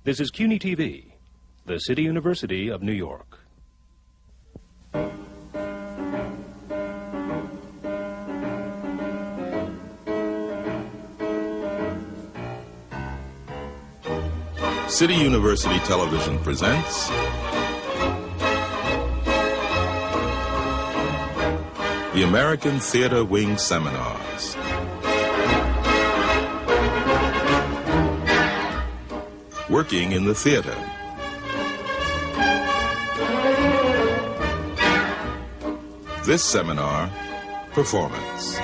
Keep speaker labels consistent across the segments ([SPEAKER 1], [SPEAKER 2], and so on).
[SPEAKER 1] This is CUNY TV, the City University of New York.
[SPEAKER 2] City University Television presents the American Theater Wing Seminars. Working in the theater. This seminar, performance.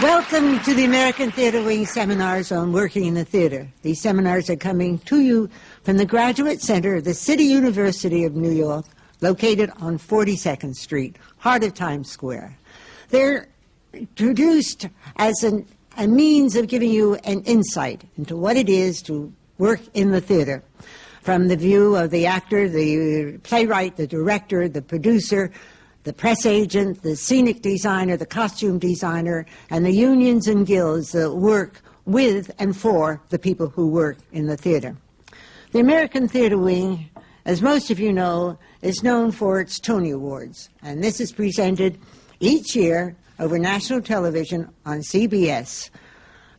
[SPEAKER 3] Welcome to the American Theater Wing Seminars on Working in the Theater. These seminars are coming to you from the Graduate Center of the City University of New York, located on 42nd Street, heart of Times Square. They're produced as a means of giving you an insight into what it is to work in the theater, from the view of the actor, the playwright, the director, the producer, the press agent, the scenic designer, the costume designer, and the unions and guilds that work with and for the people who work in the theater. The American Theater Wing, as most of you know, is known for its Tony Awards, and this is presented each year over national television on CBS.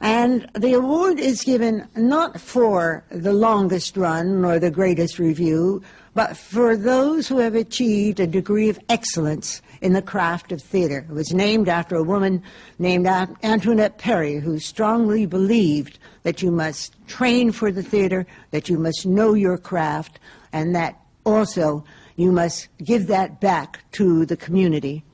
[SPEAKER 3] And the award is given not for the longest run or the greatest review, but for those who have achieved a degree of excellence in the craft of theater. It was named after a woman named Antoinette Perry, who strongly believed that you must train for the theater, that you must know your craft, and that also you must give that back to the community.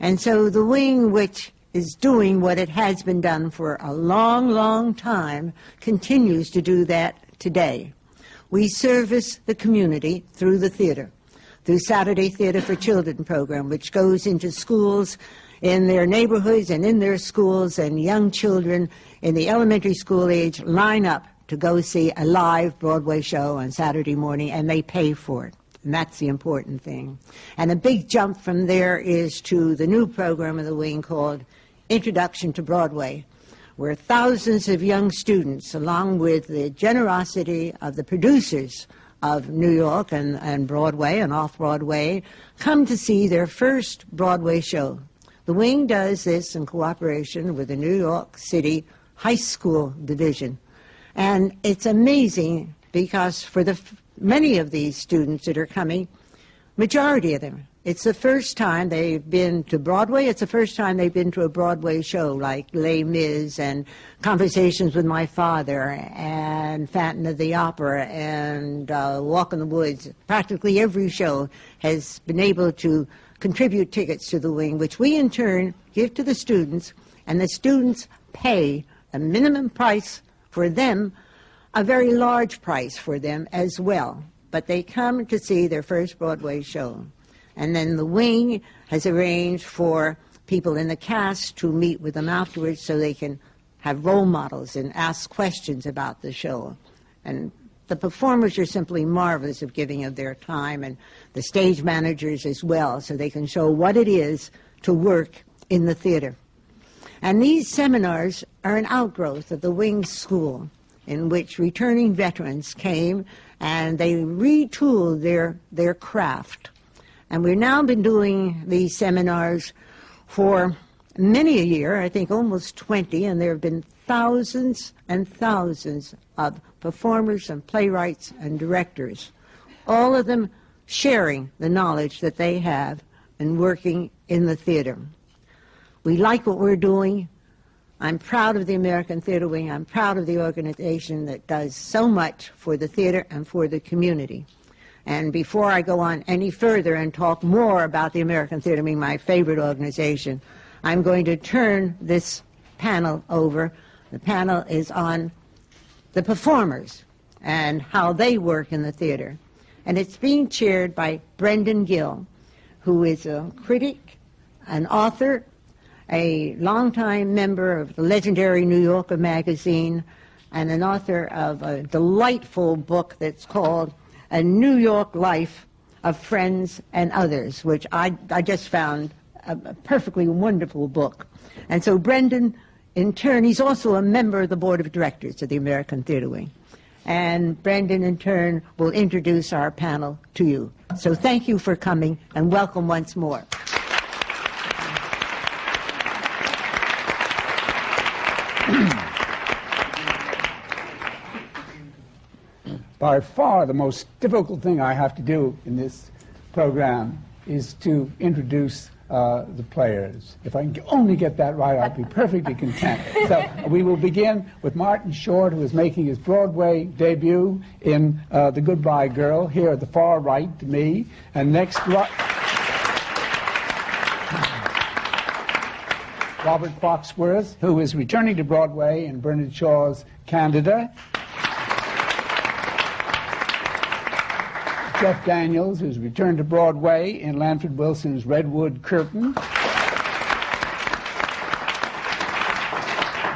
[SPEAKER 3] And so the wing, which is doing what it has been done for a long, long time, continues to do that today. We service the community through the theater, through Saturday Theater for Children program, which goes into schools in their neighborhoods and in their schools, and young children in the elementary school age line up to go see a live Broadway show on Saturday morning, and they pay for it. And that's the important thing. And a big jump from there is to the new program of the wing called Introduction to Broadway, where thousands of young students, along with the generosity of the producers of New York and Broadway and off-Broadway, come to see their first Broadway show. The wing does this in cooperation with the New York City High School Division. And it's amazing because for many of these students that are coming, majority of them, it's the first time they've been to Broadway. It's the first time they've been to a Broadway show like Les Mis and Conversations with My Father and Phantom of the Opera and Walk in the Woods. Practically every show has been able to contribute tickets to the wing, which we in turn give to the students, and the students pay a minimum price for them, a very large price for them as well. But they come to see their first Broadway show. And then the wing has arranged for people in the cast to meet with them afterwards so they can have role models and ask questions about the show. And the performers are simply marvelous of giving of their time, and the stage managers as well, so they can show what it is to work in the theater. And these seminars are an outgrowth of the wing school, in which returning veterans came and they retooled their craft. And we've now been doing these seminars for many a year, I think almost 20, and there have been thousands and thousands of performers and playwrights and directors, all of them sharing the knowledge that they have in working in the theater. We like what we're doing. I'm proud of the American Theater Wing. I'm proud of the organization that does so much for the theater and for the community. And before I go on any further and talk more about the American Theater Wing, my favorite organization, I'm going to turn this panel over. The panel is on the performers and how they work in the theater. And it's being chaired by Brendan Gill, who is a critic, an author, a longtime member of the legendary New Yorker magazine, and an author of a delightful book that's called A New York Life of Friends and Others, which I just found a perfectly wonderful book. And so Brendan, in turn, he's also a member of the board of directors of the American Theatre Wing. And Brendan, in turn, will introduce our panel to you. So thank you for coming, and welcome once more.
[SPEAKER 4] By far the most difficult thing I have to do in this program is to introduce the players. If I can only get that right, I'll be perfectly content. So we will begin with Martin Short, who is making his Broadway debut in The Goodbye Girl, here at the far right to me. And next, Robert Foxworth, who is returning to Broadway in Bernard Shaw's Candida. Jeff Daniels, who's returned to Broadway in Lanford Wilson's Redwood Curtain.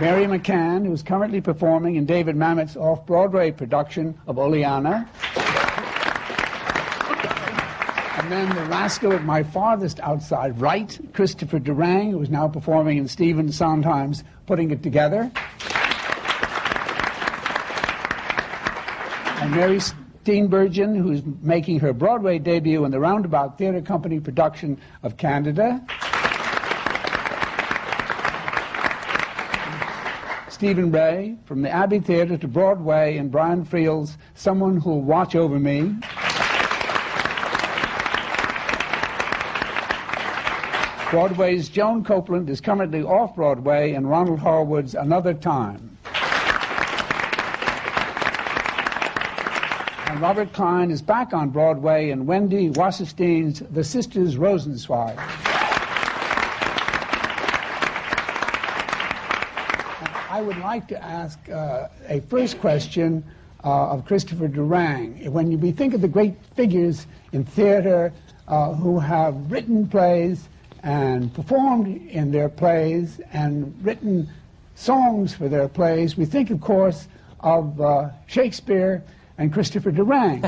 [SPEAKER 4] Mary McCann, who's currently performing in David Mamet's off-Broadway production of Oleanna. And then the rascal at my farthest outside right, Christopher Durang, who is now performing in Stephen Sondheim's Putting It Together. And Mary Steenburgen, who's making her Broadway debut in the Roundabout Theatre Company production of Candida. Stephen Ray, from the Abbey Theatre to Broadway in Brian Friel's Someone Who'll Watch Over Me. Broadway's Joan Copeland is currently off-Broadway in Ronald Harwood's Another Time. And Robert Klein is back on Broadway in Wendy Wasserstein's The Sisters Rosenszweig. I would like to ask a first question of Christopher Durang. When we think of the great figures in theater who have written plays and performed in their plays and written songs for their plays, we think, of course, of Shakespeare and Christopher Durang.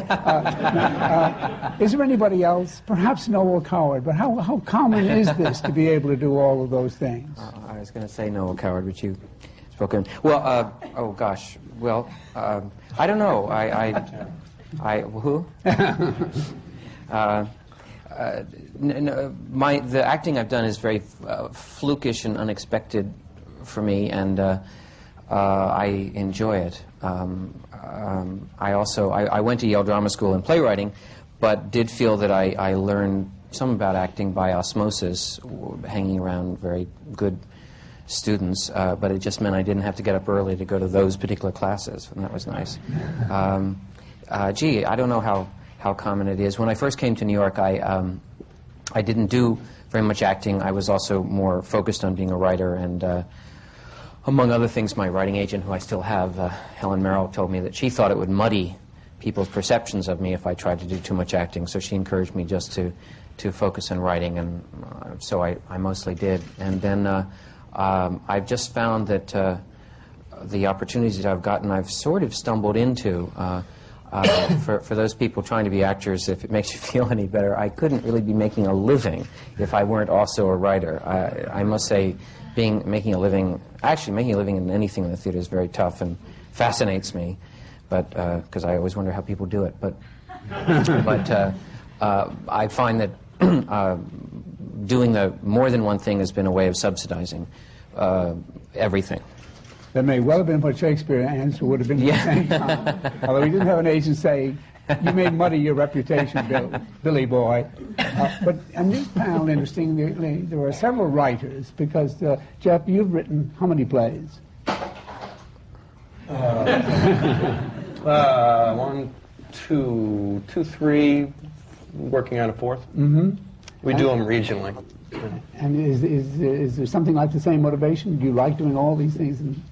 [SPEAKER 4] Is there anybody else? Perhaps Noel Coward, but how common is this to be able to do all of those things?
[SPEAKER 5] I was going to say Noel Coward, but you spoke in. Well, oh gosh, well, I don't know. Who? The acting I've done is very flukish and unexpected for me, and I enjoy it. I went to Yale Drama School in playwriting, but did feel that I learned some about acting by osmosis, hanging around very good students, but it just meant I didn't have to get up early to go to those particular classes, and that was nice. Gee, I don't know how common it is. When I first came to New York, I didn't do very much acting. I was also more focused on being a writer, and among other things, my writing agent, who I still have, Helen Merrill, told me that she thought it would muddy people's perceptions of me if I tried to do too much acting, so she encouraged me just to focus on writing, and so I mostly did. And then I've just found that the opportunities that I've gotten, I've sort of stumbled into. For those people trying to be actors, if it makes you feel any better, I couldn't really be making a living if I weren't also a writer. I must say, making a living in anything in the theater is very tough and fascinates me, but because I always wonder how people do it. But I find that doing the more than one thing has been a way of subsidizing everything.
[SPEAKER 4] That may well have been what Shakespeare answered would have been at the same time. Although he didn't have an agent say, you may muddy your reputation, Billy boy. But in this panel, interestingly, there were several writers, because, Jeff, you've written how many plays?
[SPEAKER 6] 1, 2, 3, working on a fourth. Mm-hmm. We do them regionally.
[SPEAKER 4] And is there something like the same motivation? Do you like doing all these things in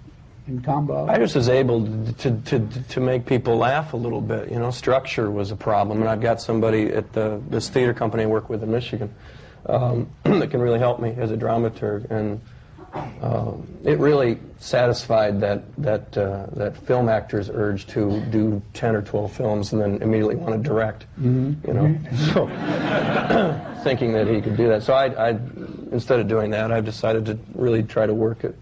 [SPEAKER 4] in combo?
[SPEAKER 6] I just was able to make people laugh a little bit. You know, structure was a problem, and I've got somebody at this theater company I work with in Michigan that can really help me as a dramaturg, and it really satisfied that film actor's urge to do 10 or 12 films and then immediately want to direct. You know, so thinking that he could do that. So I instead of doing that, I've decided to really try to work at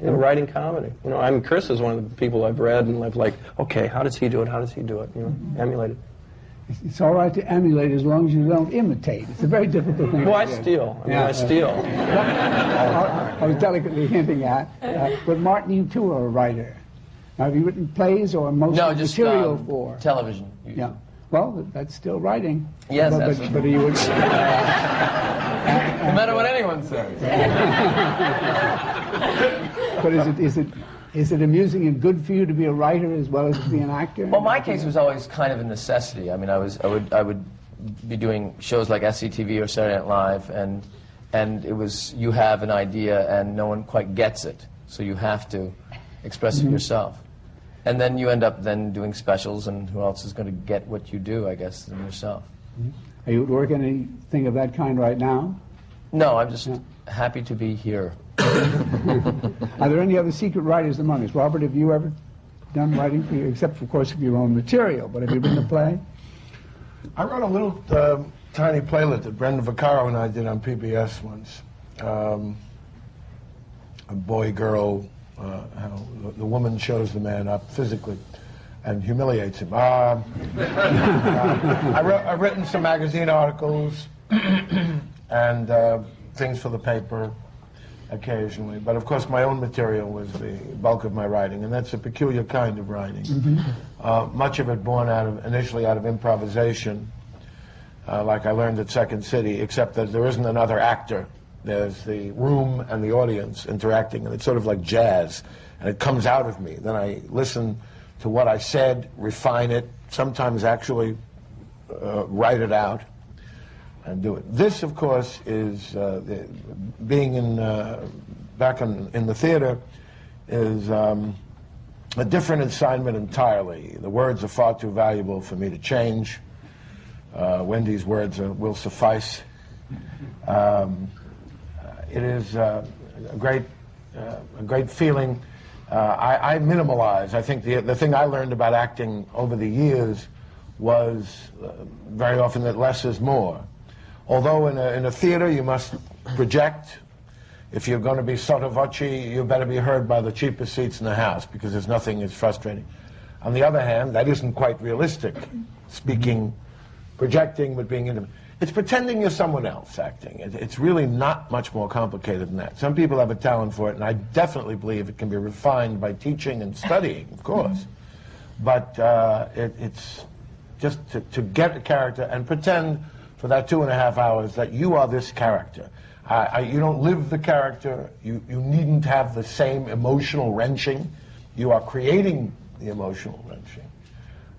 [SPEAKER 6] writing comedy. You know, I mean, Chris is one of the people I've read and I've like, okay, how does he do it? How does he do it? You know, emulate it.
[SPEAKER 4] It's all right to emulate as long as you don't imitate. It's a very difficult thing.
[SPEAKER 6] Well, I steal. I mean, I steal.
[SPEAKER 4] I was delicately hinting at. But Martin, you too are a writer. Now, have you written plays or most
[SPEAKER 7] No, just
[SPEAKER 4] material for?
[SPEAKER 7] television.
[SPEAKER 4] Yeah. Well, that's still writing.
[SPEAKER 7] Yes,
[SPEAKER 4] but are you?
[SPEAKER 7] no matter what anyone says.
[SPEAKER 4] But is it amusing and good for you to be a writer as well as to be an actor?
[SPEAKER 7] Well, my case was always kind of a necessity. I mean, I would be doing shows like SCTV or Saturday Night Live, and it was, you have an idea and no one quite gets it, so you have to express it yourself. And then you end up then doing specials, and who else is going to get what you do, I guess, than yourself.
[SPEAKER 4] Are you working anything of that kind right now?
[SPEAKER 7] No, I'm just happy to be here.
[SPEAKER 4] Are there any other secret writers among us? Robert, have you ever done writing for you, except, of course, of your own material, but have you written a play?
[SPEAKER 8] I wrote a little tiny playlet that Brenda Vaccaro and I did on PBS once. A boy-girl, how the woman shows the man up physically and humiliates him. I've written some magazine articles and things for the paper occasionally, but of course my own material was the bulk of my writing, and that's a peculiar kind of writing. Much of it born initially out of improvisation, like I learned at Second City, except that there isn't another actor. There's the room and the audience interacting, and it's sort of like jazz, and it comes out of me. Then I listen to what I said, refine it, sometimes actually write it out and do it. This, of course, is being back in the theater is a different assignment entirely. The words are far too valuable for me to change. Wendy's words will suffice. It is a great feeling. I minimalize. I think the thing I learned about acting over the years was very often that less is more. Although in a theater you must project. If you're going to be sotto voce, you better be heard by the cheapest seats in the house, because there's nothing as frustrating. On the other hand, that isn't quite realistic. Speaking, projecting, but being intimate. It's pretending you're someone else, acting. It's really not much more complicated than that. Some people have a talent for it, and I definitely believe it can be refined by teaching and studying, of course. But it's just to get a character and pretend for that 2.5 hours that you are this character. You don't live the character. You needn't have the same emotional wrenching. You are creating the emotional wrenching.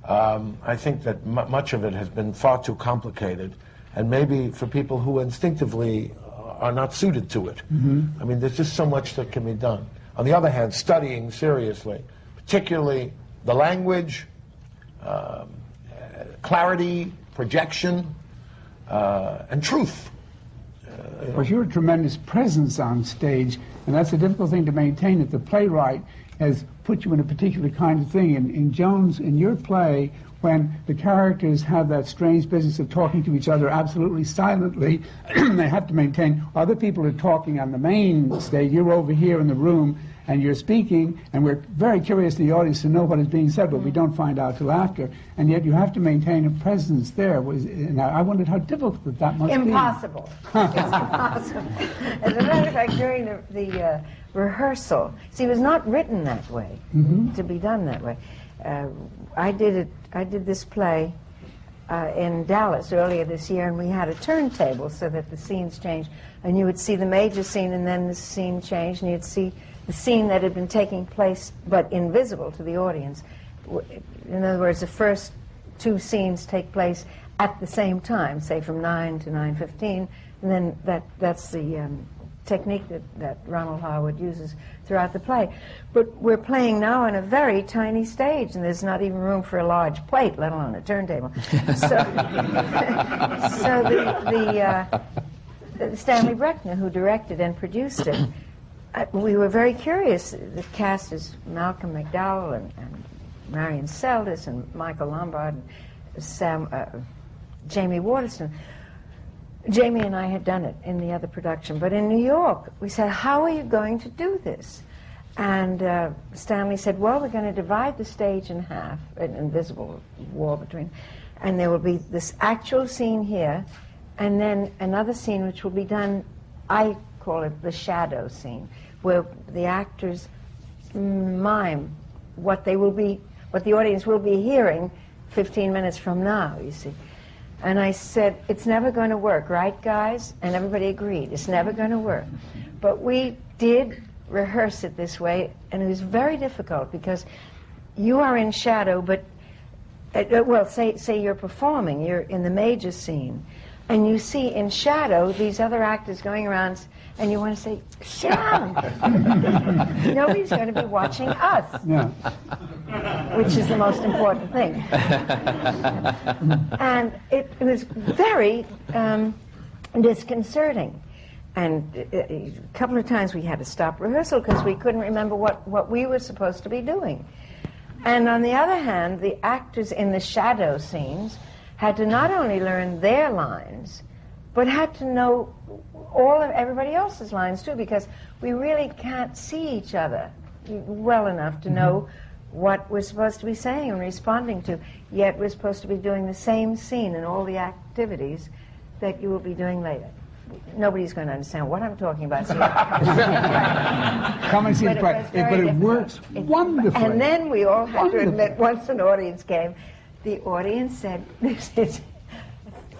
[SPEAKER 8] I think that much of it has been far too complicated, and maybe for people who instinctively are not suited to it. I mean, there's just so much that can be done. On the other hand, studying seriously, particularly the language, clarity, projection, and truth.
[SPEAKER 4] Of course, you're a tremendous presence on stage, and that's a difficult thing to maintain if the playwright has put you in a particular kind of thing. In your play, when the characters have that strange business of talking to each other absolutely silently, they have to maintain, other people are talking on the main stage, you're over here in the room, and you're speaking, and we're very curious in the audience to know what is being said, but we don't find out till after, and yet you have to maintain a presence there. And I wondered how difficult that must be.
[SPEAKER 9] Impossible. It's impossible. As a matter of fact, during the rehearsal, see, it was not written that way, to be done that way. I did this play in Dallas earlier this year, and we had a turntable so that the scenes changed, and you would see the major scene, and then the scene changed, and you'd see the scene that had been taking place but invisible to the audience. In other words, the first two scenes take place at the same time, say from 9 to 9:15, and then that's the technique that Ronald Harwood uses throughout the play. But we're playing now on a very tiny stage, and there's not even room for a large plate, let alone a turntable. So, Stanley Brechner, who directed and produced it, we were very curious. The cast is Malcolm McDowell and Marion Seldes and Michael Lombard and Jamie Waterston. Jamie and I had done it in the other production, but in New York, we said, how are you going to do this? And Stanley said, well, we're going to divide the stage in half, an invisible wall between, and there will be this actual scene here, and then another scene which will be done, I call it the shadow scene, where the actors mime what the audience will be hearing 15 minutes from now, you see. And I said, it's never going to work, right, guys? And everybody agreed, it's never going to work. But we did rehearse it this way, and it was very difficult because you are in shadow, but, well, say you're performing, you're in the major scene, and you see in shadow these other actors going around, and you want to say, sit down. Nobody's going to be watching us. Yeah. Which is the most important thing. And it was very disconcerting. And a couple of times we had to stop rehearsal because we couldn't remember what we were supposed to be doing. And on the other hand, the actors in the shadow scenes had to not only learn their lines, but had to know all of everybody else's lines too, because we really can't see each other well enough to know what we're supposed to be saying and responding to, yet we're supposed to be doing the same scene and all the activities that you will be doing later. Nobody's going to understand what I'm talking about.
[SPEAKER 4] Come and see it, but it works wonderfully.
[SPEAKER 9] And then we all had to admit, once an audience came, the audience said, this is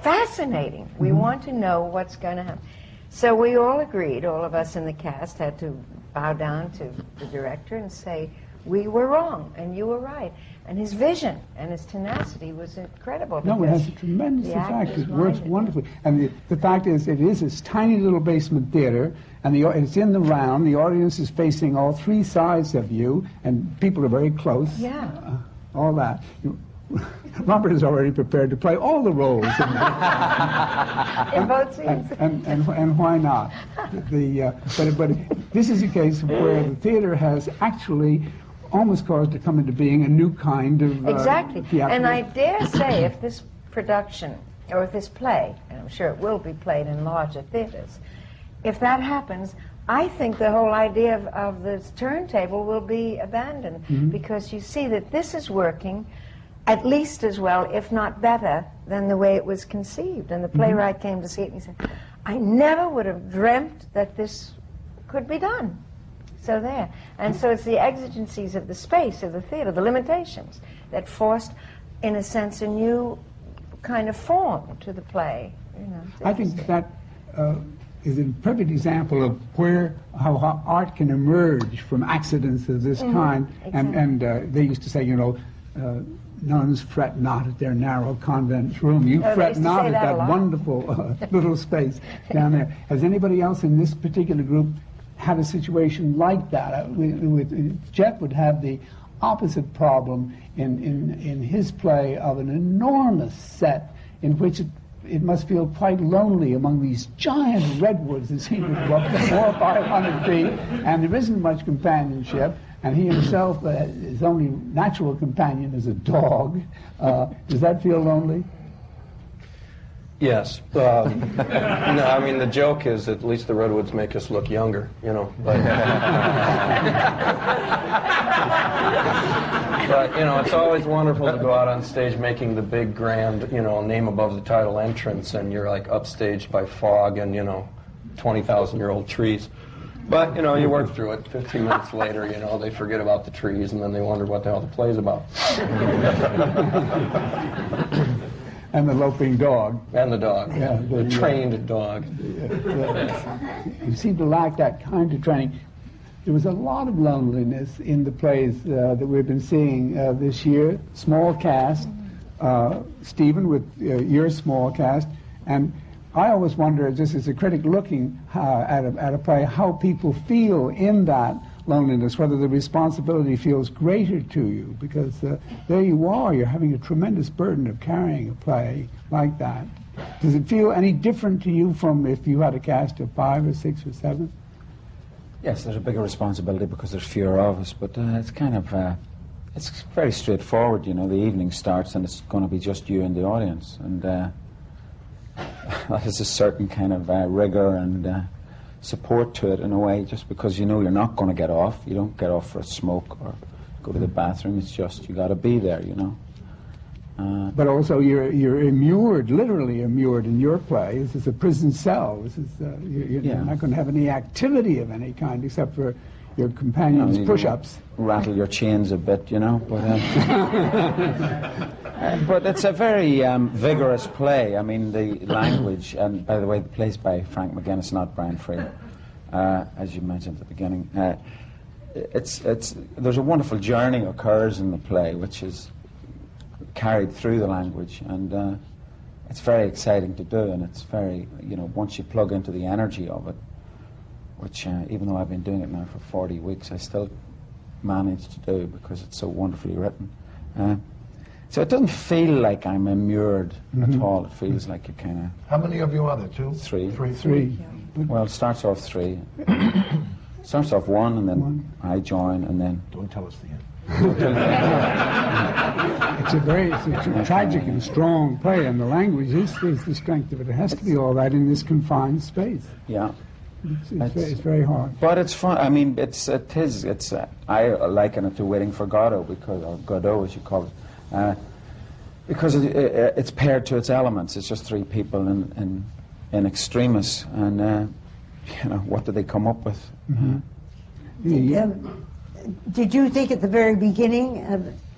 [SPEAKER 9] fascinating. We want to know what's going to happen. So we all agreed, all of us in the cast had to bow down to the director and say, we were wrong and you were right. And his vision and his tenacity was incredible.
[SPEAKER 4] No, it has a tremendous effect. It works wonderfully. And the fact is, it is this tiny little basement theater, and it's in the round. The audience is facing all three sides of you, and people are very close.
[SPEAKER 9] Yeah.
[SPEAKER 4] All that. Robert is already prepared to play all the roles.
[SPEAKER 9] In both scenes.
[SPEAKER 4] And why not? But this is a case where the theater has actually almost caused to come into being a new kind of
[SPEAKER 9] exactly.
[SPEAKER 4] theatrical.
[SPEAKER 9] And I dare say if this production, or if this play, and I'm sure it will be played in larger theaters, if that happens, I think the whole idea of this turntable will be abandoned, because you see that this is working at least as well, if not better, than the way it was conceived. And the playwright came to see it and he said, I never would have dreamt that this could be done. So there. And so it's the exigencies of the space of the theater, the limitations, that forced, in a sense, a new kind of form to the play. You know,
[SPEAKER 4] I think that is a perfect example of how art can emerge from accidents of this kind.
[SPEAKER 9] Exactly.
[SPEAKER 4] And they used to say, nuns fret not at their narrow convent room. You fret not at that wonderful little space down there. Has anybody else in this particular group had a situation like that? Jeff would have the opposite problem in his play of an enormous set in which it must feel quite lonely among these giant redwoods that seem to go up to 400 or 500 feet, and there isn't much companionship, and he himself, his only natural companion is a dog. Does that feel lonely?
[SPEAKER 6] Yes. No, I mean, the joke is at least the redwoods make us look younger, But, but it's always wonderful to go out on stage making the big, grand, name above the title entrance, and you're like upstaged by fog and, 20,000-year-old trees. But, you work through it. 15 minutes later, they forget about the trees, and then they wonder what the hell the play's about.
[SPEAKER 4] And the loping dog.
[SPEAKER 6] And the dog. Yeah, the trained dog.
[SPEAKER 4] You seem to lack that kind of training. There was a lot of loneliness in the plays that we've been seeing this year. Small cast. Stephen, with your small cast. And I always wonder, just as a critic looking at a play, how people feel in that loneliness, whether the responsibility feels greater to you, because there you are, you're having a tremendous burden of carrying a play like that. Does it feel any different to you from if you had a cast of 5 or 6 or 7?
[SPEAKER 10] Yes, there's a bigger responsibility because there's fewer of us, but it's kind of, it's very straightforward, you know. The evening starts and it's going to be just you and the audience, and that is a certain kind of rigor and support to it in a way, just because you know you're not going to get off. You don't get off for a smoke or go to the bathroom. It's just you got to be there, you know.
[SPEAKER 4] But also you're immured, literally immured in your play. This is a prison cell. This is you're not going to have any activity of any kind except for your companions' push-ups.
[SPEAKER 10] Rattle your chains a bit, you know. But but it's a very vigorous play. I mean, the language, and by the way, the play's by Frank McGinnis, not Brian Free, as you mentioned at the beginning. There's a wonderful journey occurs in the play, which is carried through the language, and it's very exciting to do, and it's very, you know, once you plug into the energy of it, which even though I've been doing it now for 40 weeks, I still manage to do because it's so wonderfully written. So it doesn't feel like I'm immured at all. It feels like you kind of...
[SPEAKER 8] How many of you are there? 2?
[SPEAKER 10] 3.
[SPEAKER 4] 3.
[SPEAKER 10] Well, it starts off 3. Starts off 1, and then I join, and then...
[SPEAKER 8] Don't tell us the end.
[SPEAKER 4] It's a tragic and strong play, and the language is the strength of it. It has to be all that in this confined space.
[SPEAKER 10] Yeah.
[SPEAKER 4] It's very hard.
[SPEAKER 10] But it's fun. I mean, I liken it to Waiting for Godot, or Godot as you call it, because it's paired to its elements. It's just 3 people in extremis, and you know, what do they come up with?
[SPEAKER 3] Did you think at the very beginning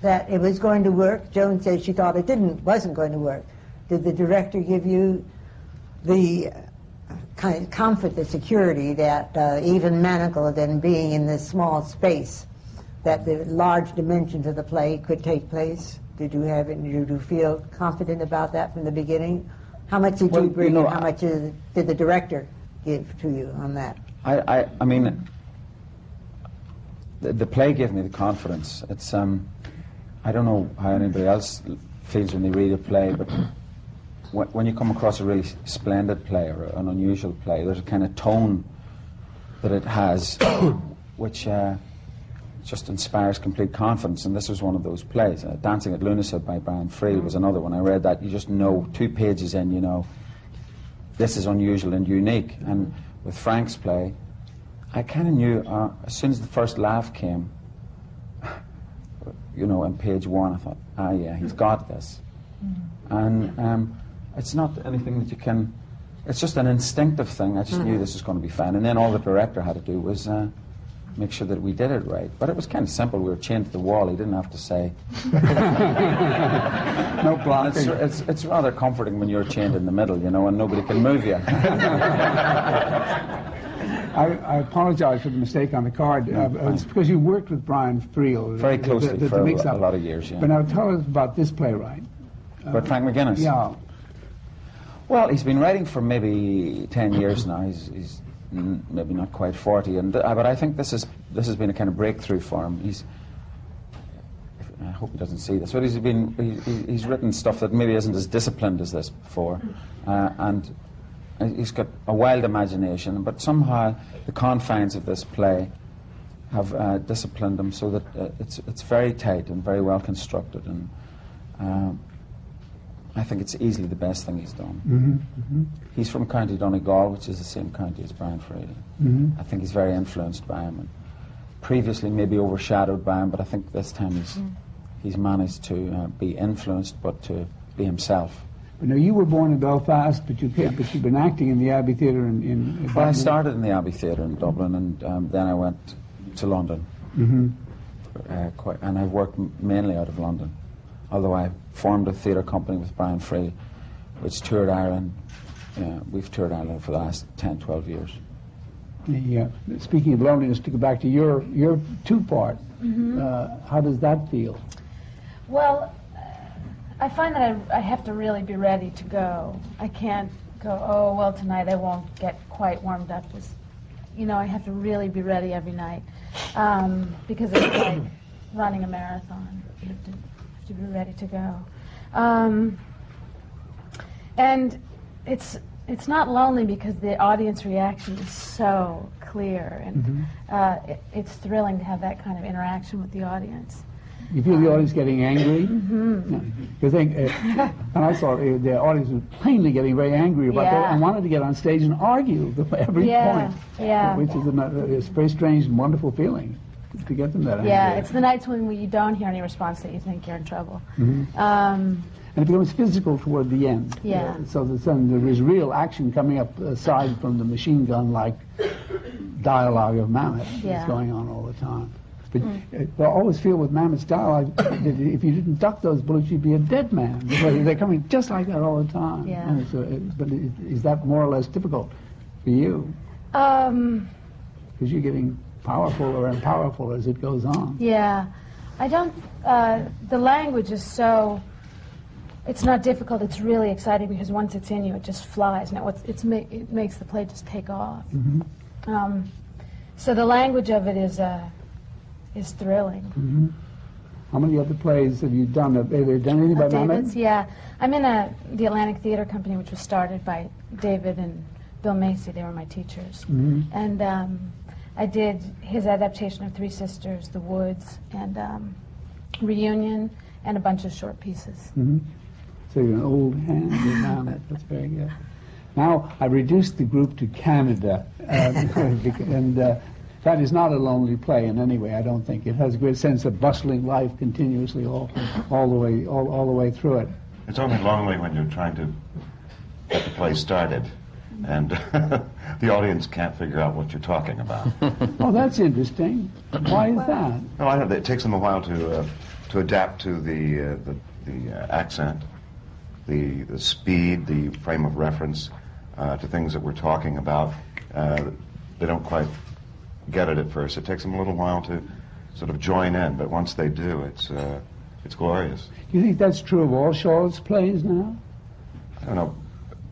[SPEAKER 3] that it was going to work? Joan said she thought it wasn't going to work. Did the director give you the kind of comfort, the security that even manacled and being in this small space, that the large dimensions of the play could take place? Did you have it? Did you feel confident about that from the beginning? How much did you bring, and how much did the director give to you on that?
[SPEAKER 10] I mean, the play gave me the confidence. It's I don't know how anybody else feels when they read a play, but when you come across a really splendid play or an unusual play, there's a kind of tone that it has which just inspires complete confidence, and this was one of those plays. Dancing at Lunasa by Brian Free was another one. I read that, you just know 2 pages in, you know, this is unusual and unique. And with Frank's play, I kind of knew, as soon as the first laugh came, you know, on page 1, I thought, yeah, he's got this. And it's not anything that you can, it's just an instinctive thing. I just knew this was going to be fun. And then all the director had to do was make sure that we did it right. But it was kind of simple. We were chained to the wall. He didn't have to say.
[SPEAKER 4] No blocking.
[SPEAKER 10] It's rather comforting when you're chained in the middle, you know, and nobody can move you.
[SPEAKER 4] I apologize for the mistake on the card. It's because you worked with Brian Friel.
[SPEAKER 10] Very closely for a lot of years, yeah.
[SPEAKER 4] But now tell us about this playwright.
[SPEAKER 10] About Frank McGinnis?
[SPEAKER 4] Yeah.
[SPEAKER 10] Well, he's been writing for maybe 10 years now. He's maybe not quite 40, but I think this has been a kind of breakthrough for him. I hope he doesn't see this, but he's written stuff that maybe isn't as disciplined as this before, and he's got a wild imagination, but somehow the confines of this play have disciplined him so that it's very tight and very well constructed, and I think it's easily the best thing he's done. He's from County Donegal, which is the same county as Brian Free. I think he's very influenced by him, and previously maybe overshadowed by him, but I think this time he's managed to be influenced, but to be himself.
[SPEAKER 4] Now, you were born in Belfast, but you've been acting in the Abbey Theatre in
[SPEAKER 10] Well, I started in the Abbey Theatre in Dublin, and then I went to London. And I've worked mainly out of London, although I formed a theatre company with Brian Free, which toured Ireland. We've toured Ireland for the last 10, 12 years.
[SPEAKER 4] Yeah. Speaking of loneliness, to go back to your 2-part, how does that feel?
[SPEAKER 11] Well, I find that I have to really be ready to go. I can't go, oh, well, tonight I won't get quite warmed up. I have to really be ready every night because it's like running a marathon. You have to be ready to go. And it's not lonely because the audience reaction is so clear, and it's thrilling to have that kind of interaction with the audience.
[SPEAKER 4] You feel the audience getting angry? Because and I saw the audience was plainly getting very angry about that and wanted to get on stage and argue every point. Which is it's a very strange and wonderful feeling to get them that angry.
[SPEAKER 11] Yeah, it's the nights when you don't hear any response that you think you're in trouble.
[SPEAKER 4] And it becomes physical toward the end.
[SPEAKER 11] Yeah.
[SPEAKER 4] So there is real action coming up aside from the machine gun-like dialogue of Mamet that's going on all the time. But I always feel with Mamet's dialogue that if you didn't duck those bullets, you'd be a dead man. Because they're coming just like that all the time.
[SPEAKER 11] Yeah.
[SPEAKER 4] But is that more or less difficult for you? Because you're getting powerfuler and powerful as it goes on.
[SPEAKER 11] Yeah. I don't... the language is so... It's not difficult. It's really exciting because once it's in you, it just flies. Now, it makes the play just take off. So the language of it is thrilling.
[SPEAKER 4] How many other plays have you done? Have you done anything by Mamet?
[SPEAKER 11] Yeah. I'm in the Atlantic Theater Company, which was started by David and Bill Macy. They were my teachers. And I did his adaptation of Three Sisters, The Woods, and Reunion, and a bunch of short pieces.
[SPEAKER 4] So you're an old hand with Mamet. That's very good. Now, I reduced the group to Candida, and that is not a lonely play in any way, I don't think. It has a great sense of bustling life continuously all the way through it.
[SPEAKER 12] It's only lonely when you're trying to get the play started, and the audience can't figure out what you're talking about.
[SPEAKER 4] Oh, that's interesting. Why is that?
[SPEAKER 12] No, I don't know. It takes them a while to adapt to the accent, the speed, the frame of reference to things that we're talking about. They don't quite get it at first. It takes them a little while to sort of join in, but once they do, it's glorious.
[SPEAKER 4] Do you think that's true of all Shaw's plays now?
[SPEAKER 12] I don't know.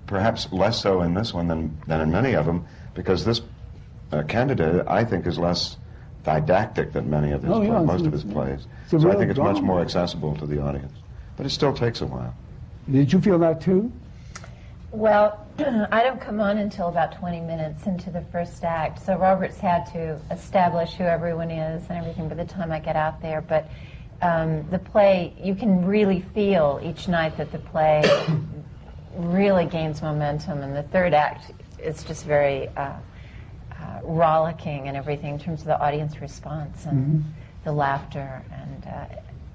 [SPEAKER 12] Perhaps less so in this one than in many of them, because this Candida, I think, is less didactic than many of his most of his plays. So I think it's much more accessible to the audience. But it still takes a while.
[SPEAKER 4] Did you feel that too?
[SPEAKER 13] Well, I don't come on until about 20 minutes into the first act, so Robert's had to establish who everyone is and everything by the time I get out there. But the play, you can really feel each night that the play really gains momentum, and the third act is just very rollicking and everything in terms of the audience response and the laughter. And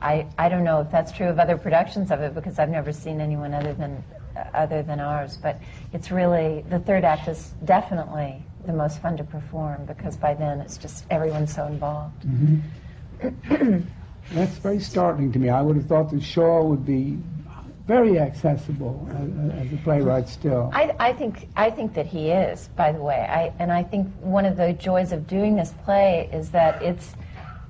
[SPEAKER 13] I don't know if that's true of other productions of it, because I've never seen anyone other than ours, but it's really, the third act is definitely the most fun to perform, because by then it's just everyone's so involved.
[SPEAKER 4] That's very startling to me. I would have thought that Shaw would be very accessible as a playwright still.
[SPEAKER 13] I think that he is, by the way. And I think one of the joys of doing this play is that it's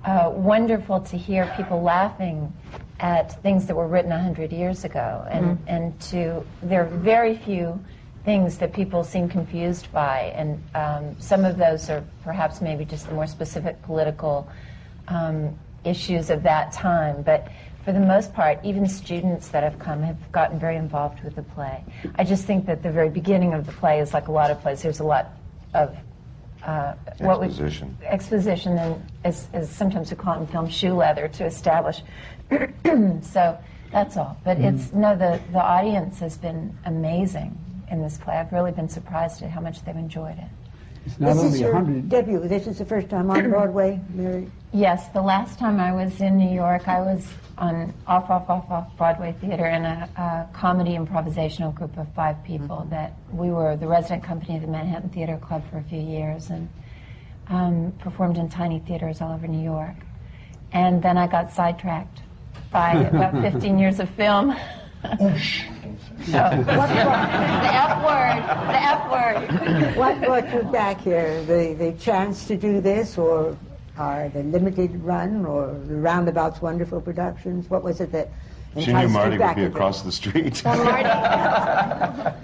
[SPEAKER 13] wonderful to hear people laughing at things that were written 100 years ago, and there are very few things that people seem confused by, and some of those are perhaps maybe just the more specific political issues of that time, but for the most part, even students that have come have gotten very involved with the play. I just think that the very beginning of the play is like a lot of plays. There's a lot of exposition, and as sometimes we call it in film, shoe leather to establish. So that's all. But the audience has been amazing in this play. I've really been surprised at how much they've enjoyed it.
[SPEAKER 4] It's not
[SPEAKER 3] this
[SPEAKER 4] only
[SPEAKER 3] is your
[SPEAKER 4] 100.
[SPEAKER 3] debut. This is the first time on Broadway, Mary?
[SPEAKER 13] Yes, the last time I was in New York, I was on off Broadway theater in a comedy improvisational group of 5 people that we were the resident company of the Manhattan Theater Club for a few years, and performed in tiny theaters all over New York. And then I got sidetracked by about 15 years of film. The F word.
[SPEAKER 3] What brought you back here? The chance to do this, or the limited run, or the Roundabout's wonderful productions? What was it that
[SPEAKER 12] She knew Marty would be across the street.
[SPEAKER 13] Well, Marty,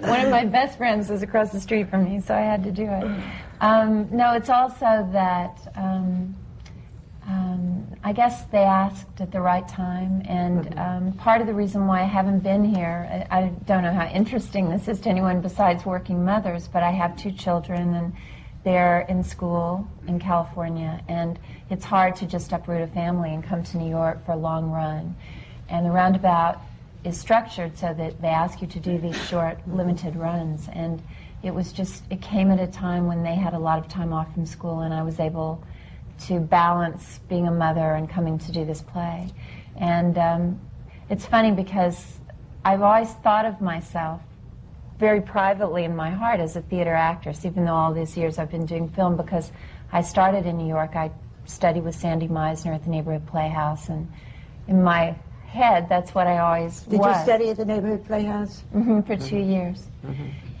[SPEAKER 13] one of my best friends was across the street from me, so I had to do it. No, it's also that I guess they asked at the right time, and part of the reason why I haven't been here, I don't know how interesting this is to anyone besides working mothers, but I have 2 children, and they're in school in California, and it's hard to just uproot a family and come to New York for a long run. And the roundabout is structured so that they ask you to do these short, limited runs, and it was just, it came at a time when they had a lot of time off from school, and I was able to balance being a mother and coming to do this play. And it's funny because I've always thought of myself very privately in my heart as a theater actress, even though all these years I've been doing film, because I started in New York. I studied with Sandy Meisner at the Neighborhood Playhouse, and in my head, that's what I always was.
[SPEAKER 3] Did you study at the Neighborhood Playhouse?
[SPEAKER 13] For 2 years.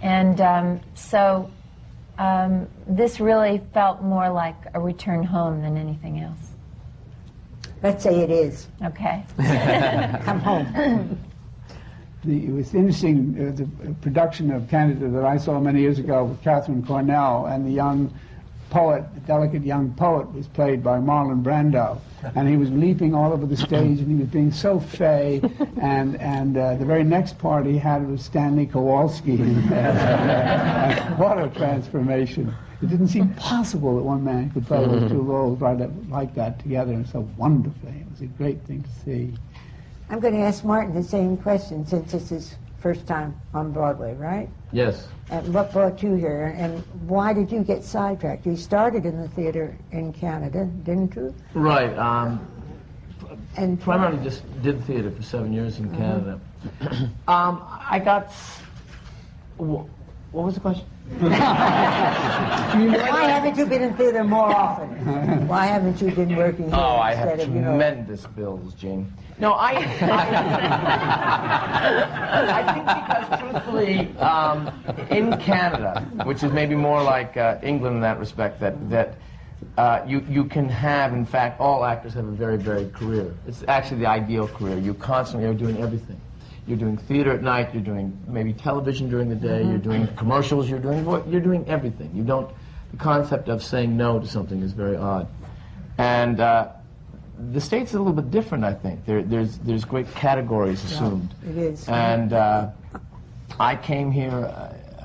[SPEAKER 13] And so this really felt more like a return home than anything else.
[SPEAKER 3] Let's say it is.
[SPEAKER 13] Okay.
[SPEAKER 3] Come home.
[SPEAKER 4] It was interesting, the production of Candida that I saw many years ago with Catherine Cornell, and the young poet, the delicate young poet, was played by Marlon Brando. And he was leaping all over the stage, and he was being so fey. And the very next part he had was Stanley Kowalski. What a transformation. It didn't seem possible that one man could play those 2 roles right like that together, and so wonderfully. It was a great thing to see.
[SPEAKER 3] I'm going to ask Martin the same question, since it's his first time on Broadway, right?
[SPEAKER 7] Yes.
[SPEAKER 3] And what brought you here, and why did you get sidetracked? You started in the theater in Canada, didn't you?
[SPEAKER 7] Right. And primarily just did theater for 7 years in Canada. I got... What was the question?
[SPEAKER 3] Why haven't you been in theater more often? Why haven't you been working here
[SPEAKER 7] I
[SPEAKER 3] instead
[SPEAKER 7] have
[SPEAKER 3] of,
[SPEAKER 7] tremendous bills, Gene. No, I think because, truthfully, in Canada, which is maybe more like England in that respect, that you can have, in fact, all actors have a very varied career. It's actually the ideal career. You constantly are doing everything. You're doing theater at night, you're doing maybe television during the day, you're doing commercials, you're doing everything. You don't, the concept of saying no to something is very odd. And the States is a little bit different, I think. There's great categories assumed.
[SPEAKER 3] Yeah, it is.
[SPEAKER 7] And I came here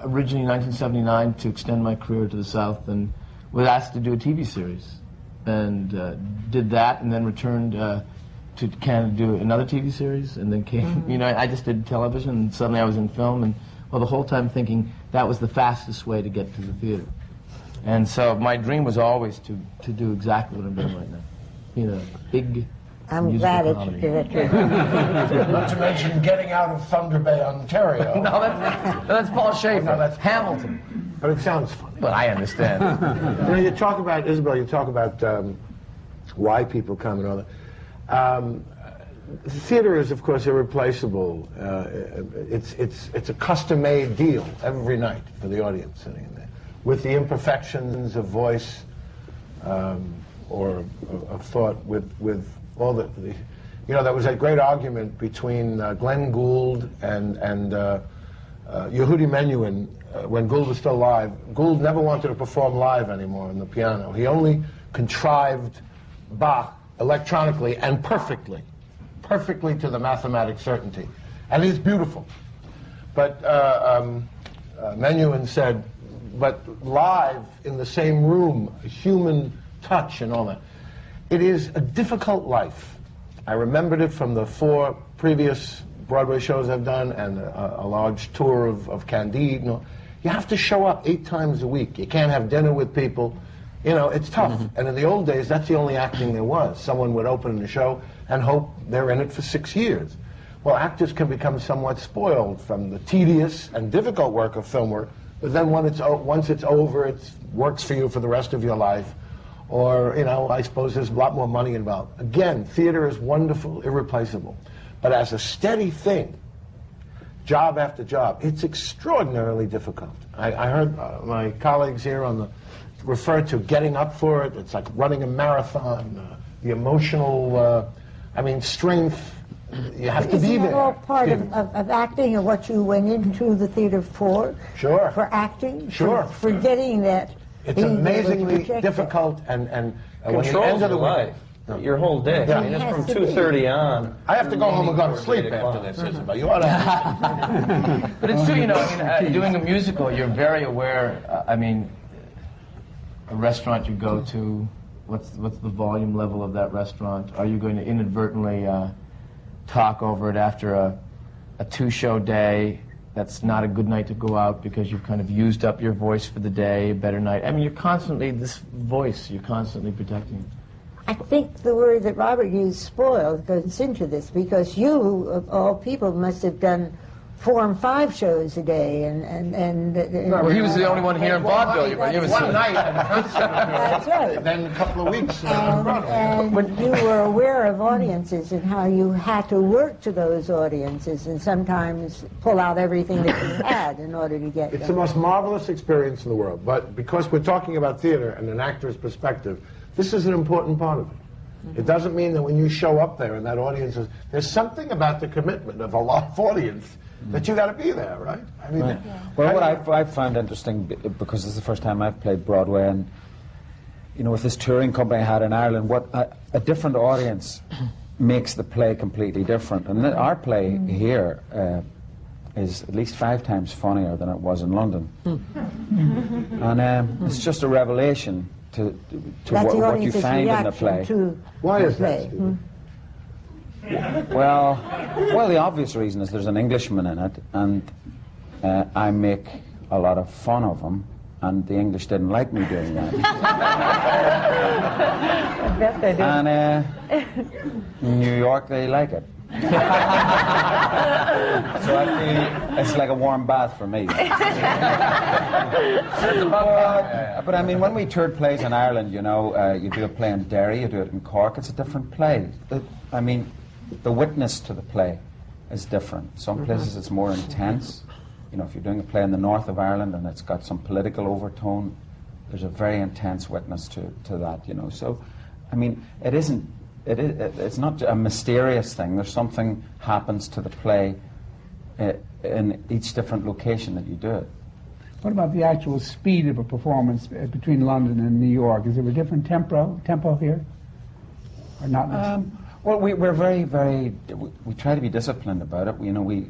[SPEAKER 7] originally in 1979 to extend my career to the South, and was asked to do a TV series. And did that, and then returned to Canada to do another TV series, and then came, I just did television, and suddenly I was in film, and the whole time thinking that was the fastest way to get to the theater. And so my dream was always to do exactly what I'm doing right now. Big
[SPEAKER 3] I'm glad
[SPEAKER 7] comedy.
[SPEAKER 3] it's
[SPEAKER 8] Not to mention getting out of Thunder Bay, Ontario.
[SPEAKER 7] No, that's Paul Schaefer.
[SPEAKER 8] No, that's
[SPEAKER 7] Hamilton.
[SPEAKER 8] But it sounds funny.
[SPEAKER 7] But I understand.
[SPEAKER 8] You talk about, Isabel, you talk about why people come and all that. Theater is, of course, irreplaceable. It's a custom-made deal every night for the audience sitting in there, with the imperfections of voice or of thought, with all the there was a great argument between Glenn Gould and Yehudi Menuhin when Gould was still alive. Gould never wanted to perform live anymore on the piano. He only contrived Bach electronically and perfectly to the mathematic certainty. And it is beautiful. But Menuhin said, but live in the same room, a human touch and all that, it is a difficult life. I remembered it from the 4 previous Broadway shows I've done and a large tour of Candida. You have to show up 8 times a week. You can't have dinner with people. It's tough. And in the old days, that's the only acting there was. Someone would open the show and hope they're in it for 6 years. Well, actors can become somewhat spoiled from the tedious and difficult work of film work, but then once it's over, it works for you for the rest of your life. Or, I suppose there's a lot more money involved. Again, theater is wonderful, irreplaceable. But as a steady thing, job after job, it's extraordinarily difficult. I heard my colleagues here refer to getting up for it. It's like running a marathon. The emotional, strength, you have to
[SPEAKER 3] Isn't
[SPEAKER 8] be
[SPEAKER 3] that
[SPEAKER 8] there.
[SPEAKER 3] all part of acting and what you went into the theater for?
[SPEAKER 8] Sure.
[SPEAKER 3] For acting?
[SPEAKER 8] Sure.
[SPEAKER 3] For getting that.
[SPEAKER 8] It's
[SPEAKER 3] being able to
[SPEAKER 8] amazingly
[SPEAKER 3] project
[SPEAKER 8] difficult, and when you
[SPEAKER 6] Controls
[SPEAKER 8] end of the
[SPEAKER 6] your
[SPEAKER 8] week,
[SPEAKER 6] life. Your whole day.
[SPEAKER 8] Yeah.
[SPEAKER 6] I mean, it's
[SPEAKER 3] It
[SPEAKER 6] from
[SPEAKER 3] has to be.
[SPEAKER 6] 2:30 on.
[SPEAKER 8] I have to go home and go to
[SPEAKER 6] Towards
[SPEAKER 8] sleep
[SPEAKER 6] 8
[SPEAKER 8] after
[SPEAKER 6] o'clock.
[SPEAKER 8] this, Isabel. You ought to.
[SPEAKER 7] But it's true, you know, I mean, doing a musical, you're very aware, I mean, a restaurant you go to, what's the volume level of that restaurant? Are you going to inadvertently talk over it after a two-show day? That's not a good night to go out because you've kind of used up your voice for the day, a better night. I mean, you're constantly, this voice, you're constantly protecting it.
[SPEAKER 3] I think the word that Robert used, spoiled, goes into this, because you, of all people, must have done 4 and 5 shows a day, and
[SPEAKER 7] Well, he was the only one here in vaudeville. You was
[SPEAKER 8] One night at a concert,
[SPEAKER 3] That's right.
[SPEAKER 8] then a couple of weeks on Broadway.
[SPEAKER 3] And you were aware of audiences and how you had to work to those audiences and sometimes pull out everything that you had in order to get
[SPEAKER 8] It's the
[SPEAKER 3] them.
[SPEAKER 8] most marvelous experience in the world, but because we're talking about theater and an actor's perspective, this is an important part of it. It doesn't mean that when you show up there and that audience is, there's something about the commitment of a live audience that you got to be there, right? I mean,
[SPEAKER 10] Right. Well, what I've found interesting, because it's the first time I've played Broadway, and you know, with this touring company I had in Ireland, what a different audience makes the play completely different. And our play here is at least 5 times funnier than it was in London, and it's just a revelation to
[SPEAKER 3] That's the
[SPEAKER 10] what you
[SPEAKER 3] audience's
[SPEAKER 10] find in the
[SPEAKER 3] reaction
[SPEAKER 10] play.
[SPEAKER 3] to
[SPEAKER 8] Why
[SPEAKER 3] the
[SPEAKER 8] is that,
[SPEAKER 3] play.
[SPEAKER 8] Stephen?
[SPEAKER 10] Well, the obvious reason is there's an Englishman in it, and I make a lot of fun of him, and the English didn't like me doing that.
[SPEAKER 9] I bet they do.
[SPEAKER 10] And in New York, they like it. So I feel it's like a warm bath for me. But I mean, when we toured plays in Ireland, you know, you do a play in Derry, you do it in Cork, it's a different play. I mean, the witness to the play is different. Some places it's more intense. You know, if you're doing a play in the north of Ireland and it's got some political overtone, there's a very intense witness to that, you know. So, I mean, it's not a mysterious thing. There's something happens to the play in each different location that you do it.
[SPEAKER 4] What about the actual speed of a performance between London and New York? Is there a different tempo here? Or not necessarily?
[SPEAKER 10] Well, we're very, very... We try to be disciplined about it. You know, we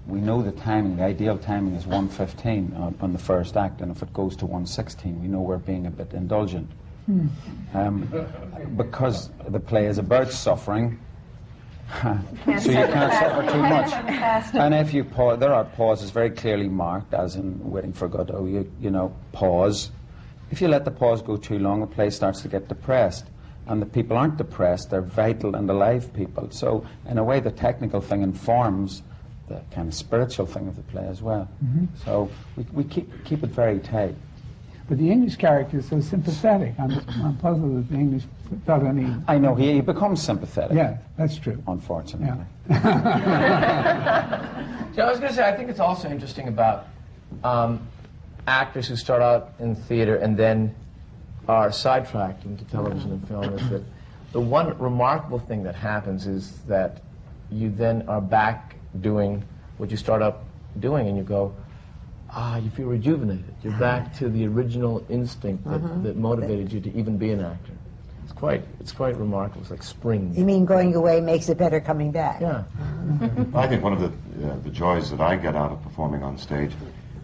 [SPEAKER 10] know the timing. The ideal timing is 1:15 on the first act, and if it goes to 1:16, we know we're being a bit indulgent. Because the play is about suffering, so you can't suffer too much. And if you pause, there are pauses very clearly marked, as in Waiting for Godot, you know, pause. If you let the pause go too long, the play starts to get depressed. And the people aren't depressed, they're vital and alive people. So, in a way, the technical thing informs the kind of spiritual thing of the play as well. So, we keep it very tight.
[SPEAKER 4] But the English character is so sympathetic. I'm puzzled that the English felt any...
[SPEAKER 10] I know, he becomes sympathetic.
[SPEAKER 4] Yeah, that's true.
[SPEAKER 10] Unfortunately.
[SPEAKER 4] Yeah.
[SPEAKER 7] So I was going to say, I think it's also interesting about actors who start out in theater and then are sidetracked into television and film, is that the one remarkable thing that happens is that you then are back doing what you start up doing, and you go, you feel rejuvenated. You're back to the original instinct that motivated you to even be an actor. It's quite remarkable. It's like spring.
[SPEAKER 3] You mean going away makes it better coming back?
[SPEAKER 7] Yeah.
[SPEAKER 12] I think one of the joys that I get out of performing on stage,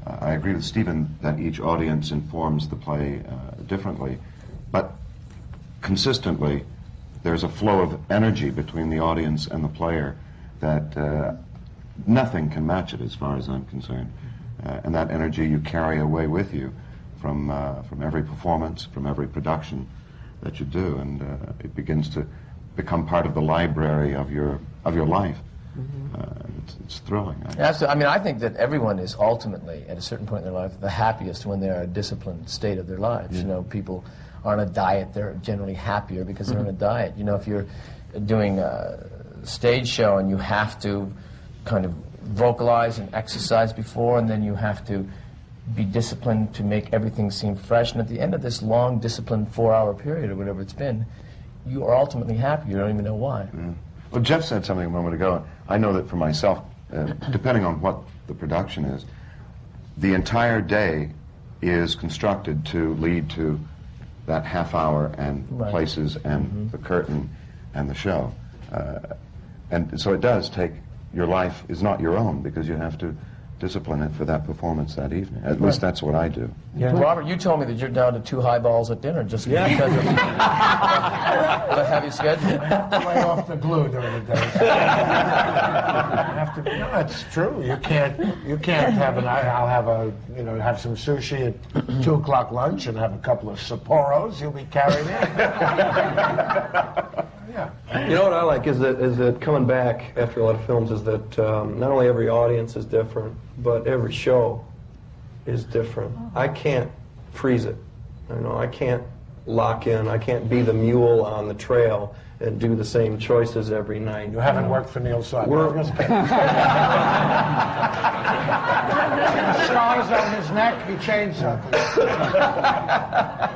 [SPEAKER 12] I agree with Stephen that each audience informs the play differently, but consistently there's a flow of energy between the audience and the player that nothing can match it as far as I'm concerned. And that energy you carry away with you from every performance, from every production that you do, and it begins to become part of the library of your life. It's thrilling.
[SPEAKER 7] I think that everyone is ultimately, at a certain point in their life, the happiest when they're in a disciplined state of their lives. You know, people are on a diet, they're generally happier because they're on a diet. You know, if you're doing a stage show and you have to kind of vocalize and exercise before, and then you have to be disciplined to make everything seem fresh, and at the end of this long, disciplined 4-hour period or whatever it's been, you are ultimately happy. You don't even know why.
[SPEAKER 12] Well, Jeff said something a moment ago. I know that for myself, depending on what the production is, the entire day is constructed to lead to that half hour and places and the curtain and the show. And so it does take, your life is not your own because you have to discipline it for that performance that evening. At least that's what I do.
[SPEAKER 7] Yeah. Robert, you told me that you're down to 2 highballs at dinner just because of the heavy schedule.
[SPEAKER 8] Way off the glue during the day. No, it's true. You can't have I'll have have some sushi at 2 o'clock lunch and have a couple of Sapporos. You'll be carried in. Yeah.
[SPEAKER 6] You know what I like is that coming back after a lot of films is that not only every audience is different, but every show is different. I can't freeze it. I can't lock in. I can't be the mule on the trail and do the same choices every night.
[SPEAKER 8] You haven't worked for Neil Simon. Scars on his neck, he changed something.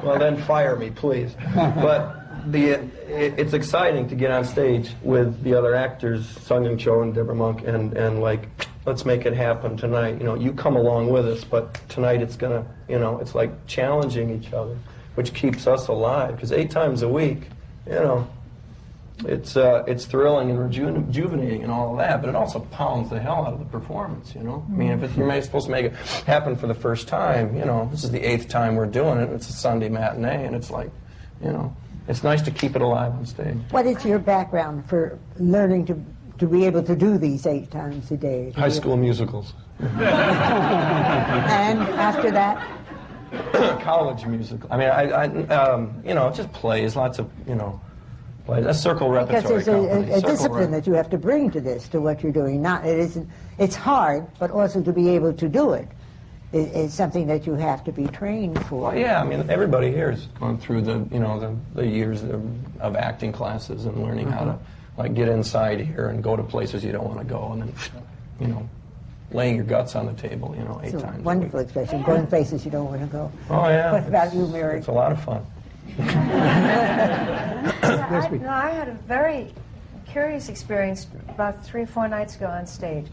[SPEAKER 6] Well, then fire me, please. But it's exciting to get on stage with the other actors, Sung Young Cho and Deborah Monk, and like, let's make it happen tonight. You come along with us, but tonight it's gonna, it's like challenging each other, which keeps us alive. Because 8 times a week, it's thrilling and rejuvenating and all of that, but it also pounds the hell out of the performance. I mean, if you're supposed to make it happen for the first time, this is the 8th time we're doing it. It's a Sunday matinee, and it's like, it's nice to keep it alive on stage.
[SPEAKER 3] What is your background for learning to be able to do these 8 times a day?
[SPEAKER 6] High school musicals.
[SPEAKER 3] And after that?
[SPEAKER 6] College musical. I mean, just plays, lots of, plays. A circle repertory.
[SPEAKER 3] Because there's a discipline that you have to bring to this, to what you're doing. It's hard, but also to be able to do it. It's something that you have to be trained for.
[SPEAKER 6] Well, yeah, I mean, everybody here has gone through the years of acting classes and learning how to get inside here and go to places you don't want to go, and then laying your guts on the table 8 times.
[SPEAKER 3] Wonderful expression, going places you don't want to go.
[SPEAKER 6] Oh yeah.
[SPEAKER 3] What about you, Mary?
[SPEAKER 6] It's a lot of fun.
[SPEAKER 9] I had a very curious experience about 3 or 4 nights ago on stage.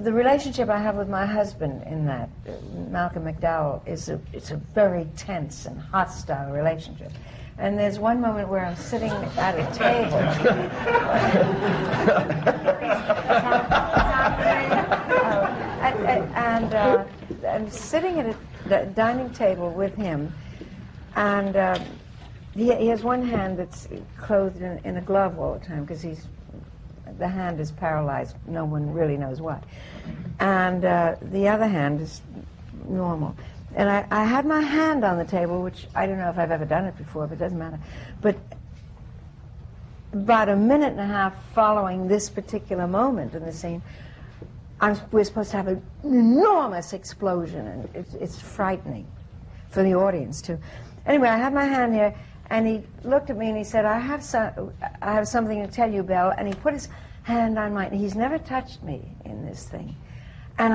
[SPEAKER 9] The relationship I have with my husband in that, Malcolm McDowell, it's a very tense and hostile relationship. And there's one moment where I'm sitting at a table. and I'm sitting at a dining table with him, and he has one hand that's clothed in a glove all the time because the hand is paralyzed, no one really knows what. And the other hand is normal. And I had my hand on the table, which I don't know if I've ever done it before, but it doesn't matter. But about a minute and a half following this particular moment in the scene, we're supposed to have an enormous explosion, and it's frightening for the audience, too. Anyway, I had my hand here, and he looked at me and he said, I have something to tell you, Belle. And he put his hand on mine. He's never touched me in this thing. And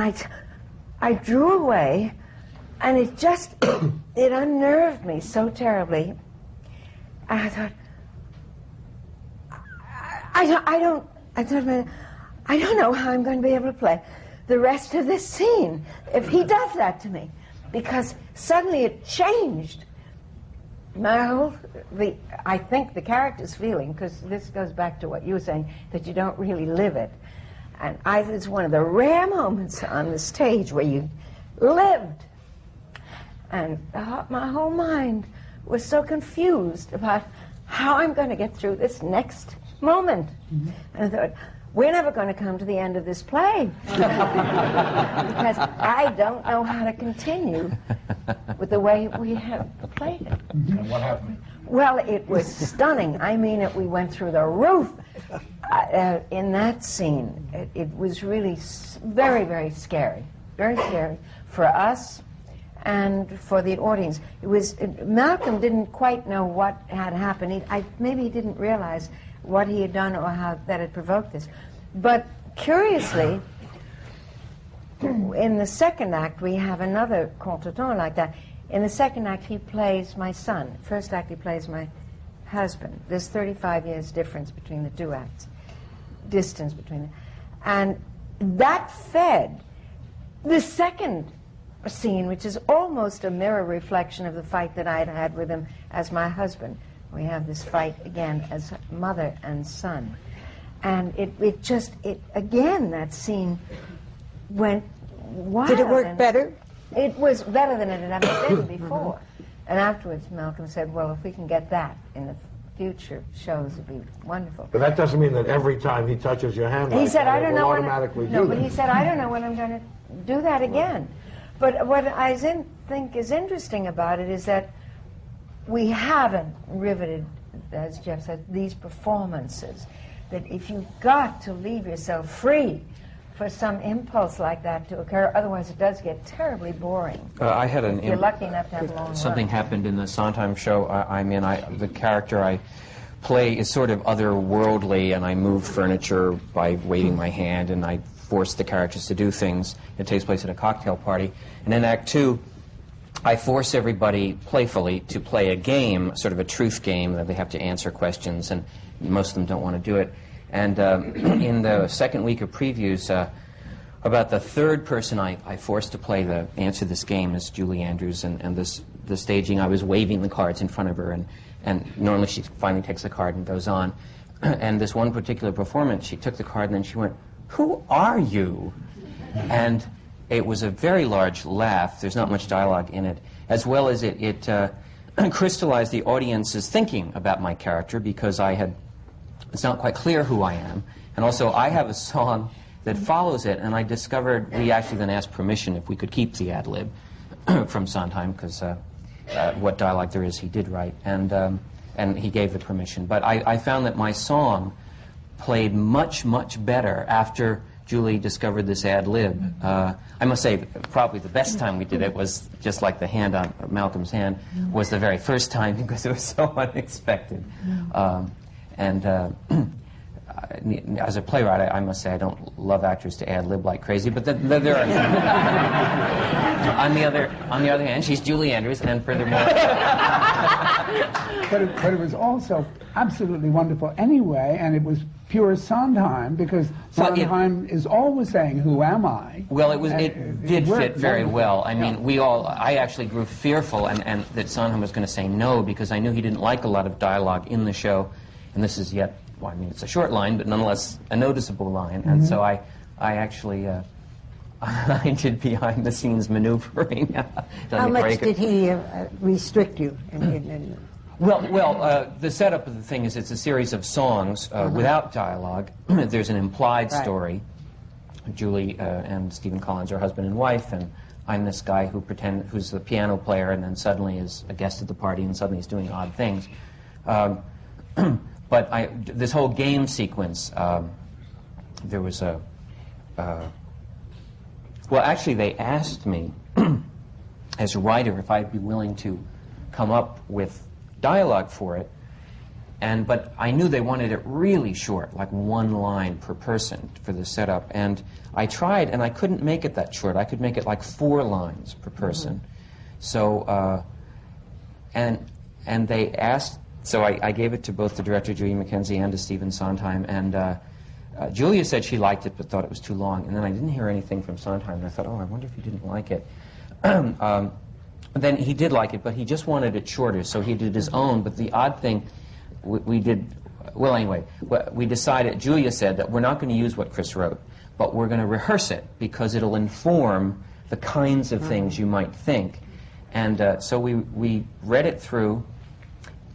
[SPEAKER 9] I drew away, and it just, it unnerved me so terribly. And I thought, I don't know how I'm going to be able to play the rest of this scene if he does that to me. Because suddenly it changed. I think the character's feeling, because this goes back to what you were saying, that you don't really live it. And it's one of the rare moments on the stage where you lived. And my whole mind was so confused about how I'm going to get through this next moment. Mm-hmm. And I thought, we're never going to come to the end of this play. Because I don't know how to continue with the way we have played it.
[SPEAKER 8] And what happened?
[SPEAKER 9] Well, it was stunning. I mean, we went through the roof in that scene. It was really very, very scary. Very scary for us and for the audience. Malcolm didn't quite know what had happened. Maybe he didn't realize what he had done or how that had provoked this. But curiously, in the second act, we have another contretemps like that. In the second act, he plays my son. First act, he plays my husband. There's 35 years difference between the two acts, distance between them. And that fed the second scene, which is almost a mirror reflection of the fight that I had had with him as my husband. We have this fight again as mother and son. And it again, that scene went wild.
[SPEAKER 3] Did it work better?
[SPEAKER 9] It was better than it had ever been before. And afterwards, Malcolm said, well, if we can get that in the future shows, it'd be wonderful.
[SPEAKER 8] But that doesn't mean that every time he touches your hand,
[SPEAKER 9] he said, I don't know
[SPEAKER 8] automatically do
[SPEAKER 9] no, but
[SPEAKER 8] that.
[SPEAKER 9] he said, I don't know when I'm going to do that again. But what I think is interesting about it is that we haven't riveted, as Jeff said, these performances. That if you've got to leave yourself free for some impulse like that to occur, otherwise it does get terribly boring.
[SPEAKER 5] I had
[SPEAKER 9] if you're lucky enough to have a long
[SPEAKER 5] something
[SPEAKER 9] run.
[SPEAKER 5] happened in the Sondheim show. The character I play is sort of otherworldly, and I move furniture by waving my hand, and I force the characters to do things. It takes place at a cocktail party. And in Act 2, I force everybody playfully to play a game, sort of a truth game, that they have to answer questions, and most of them don't want to do it. And in the second week of previews, about the third person I forced to answer this game is Julie Andrews, and the staging, I was waving the cards in front of her, and normally she finally takes the card and goes on. And this one particular performance, she took the card and then she went, "Who are you?" And it was a very large laugh. There's not much dialogue in it, as well as it crystallized the audience's thinking about my character, because it's not quite clear who I am. And also, I have a song that follows it, and I discovered we actually then asked permission if we could keep the ad-lib from Sondheim, because what dialogue there is he did write, and he gave the permission. But I found that my song played much, much better after Julie discovered this ad-lib. I must say, probably the best time we did it was just like the hand on Malcolm's hand, was the very first time, because it was so unexpected. As a playwright, I must say I don't love actors to ad-lib like crazy, but there are... on the other hand, she's Julie Andrews, and furthermore...
[SPEAKER 4] but it was also absolutely wonderful anyway, and it was pure Sondheim, because Sondheim is always saying, "Who am I?"
[SPEAKER 5] Well, it did fit very well. I mean, I actually grew fearful and that Sondheim was going to say no, because I knew he didn't like a lot of dialogue in the show, and this is yet, well, I mean, it's a short line, but nonetheless a noticeable line, and so I actually I did behind-the-scenes maneuvering.
[SPEAKER 3] How much did he restrict you?
[SPEAKER 5] Well, the setup of the thing is it's a series of songs without dialogue. There's an implied story. Julie and Stephen Collins are husband and wife, and I'm this guy who's the piano player, and then suddenly is a guest at the party, and suddenly he's doing odd things. But this whole game sequence, there was a... well, actually, they asked me, as a writer, if I'd be willing to come up with dialogue for it, but I knew they wanted it really short, like one line per person for the setup, and I tried, and I couldn't make it that short. I could make it like 4 lines per person. So, and they asked, so I gave it to both the director, Julia Mackenzie, and to Stephen Sondheim, and Julia said she liked it but thought it was too long, and then I didn't hear anything from Sondheim, and I thought, oh, I wonder if he didn't like it. Then he did like it, but he just wanted it shorter, so he did his own. But the odd thing, we decided, Julia said that we're not going to use what Chris wrote, but we're going to rehearse it, because it'll inform the kinds of things you might think. And so we read it through,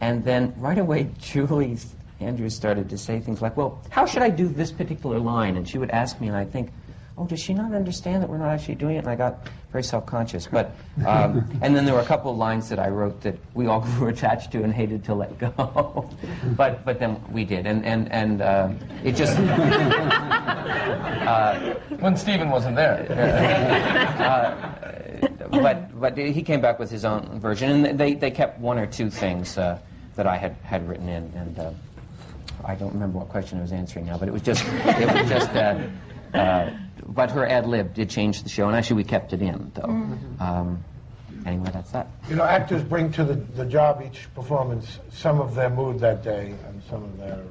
[SPEAKER 5] and then right away Julie Andrews started to say things like, well, how should I do this particular line? And she would ask me, and I'd think, oh, does she not understand that we're not actually doing it? And I got very self-conscious. But and then there were a couple of lines that I wrote that we all grew attached to and hated to let go. but then we did, and it just
[SPEAKER 7] when Stephen wasn't there.
[SPEAKER 5] But he came back with his own version, and they kept 1 or 2 things that I had written in, and I don't remember what question I was answering now, but it was just but her ad-lib did change the show, and actually we kept it in, though. anyway, that's that.
[SPEAKER 8] You know, actors bring to the job each performance some of their mood that day and some of their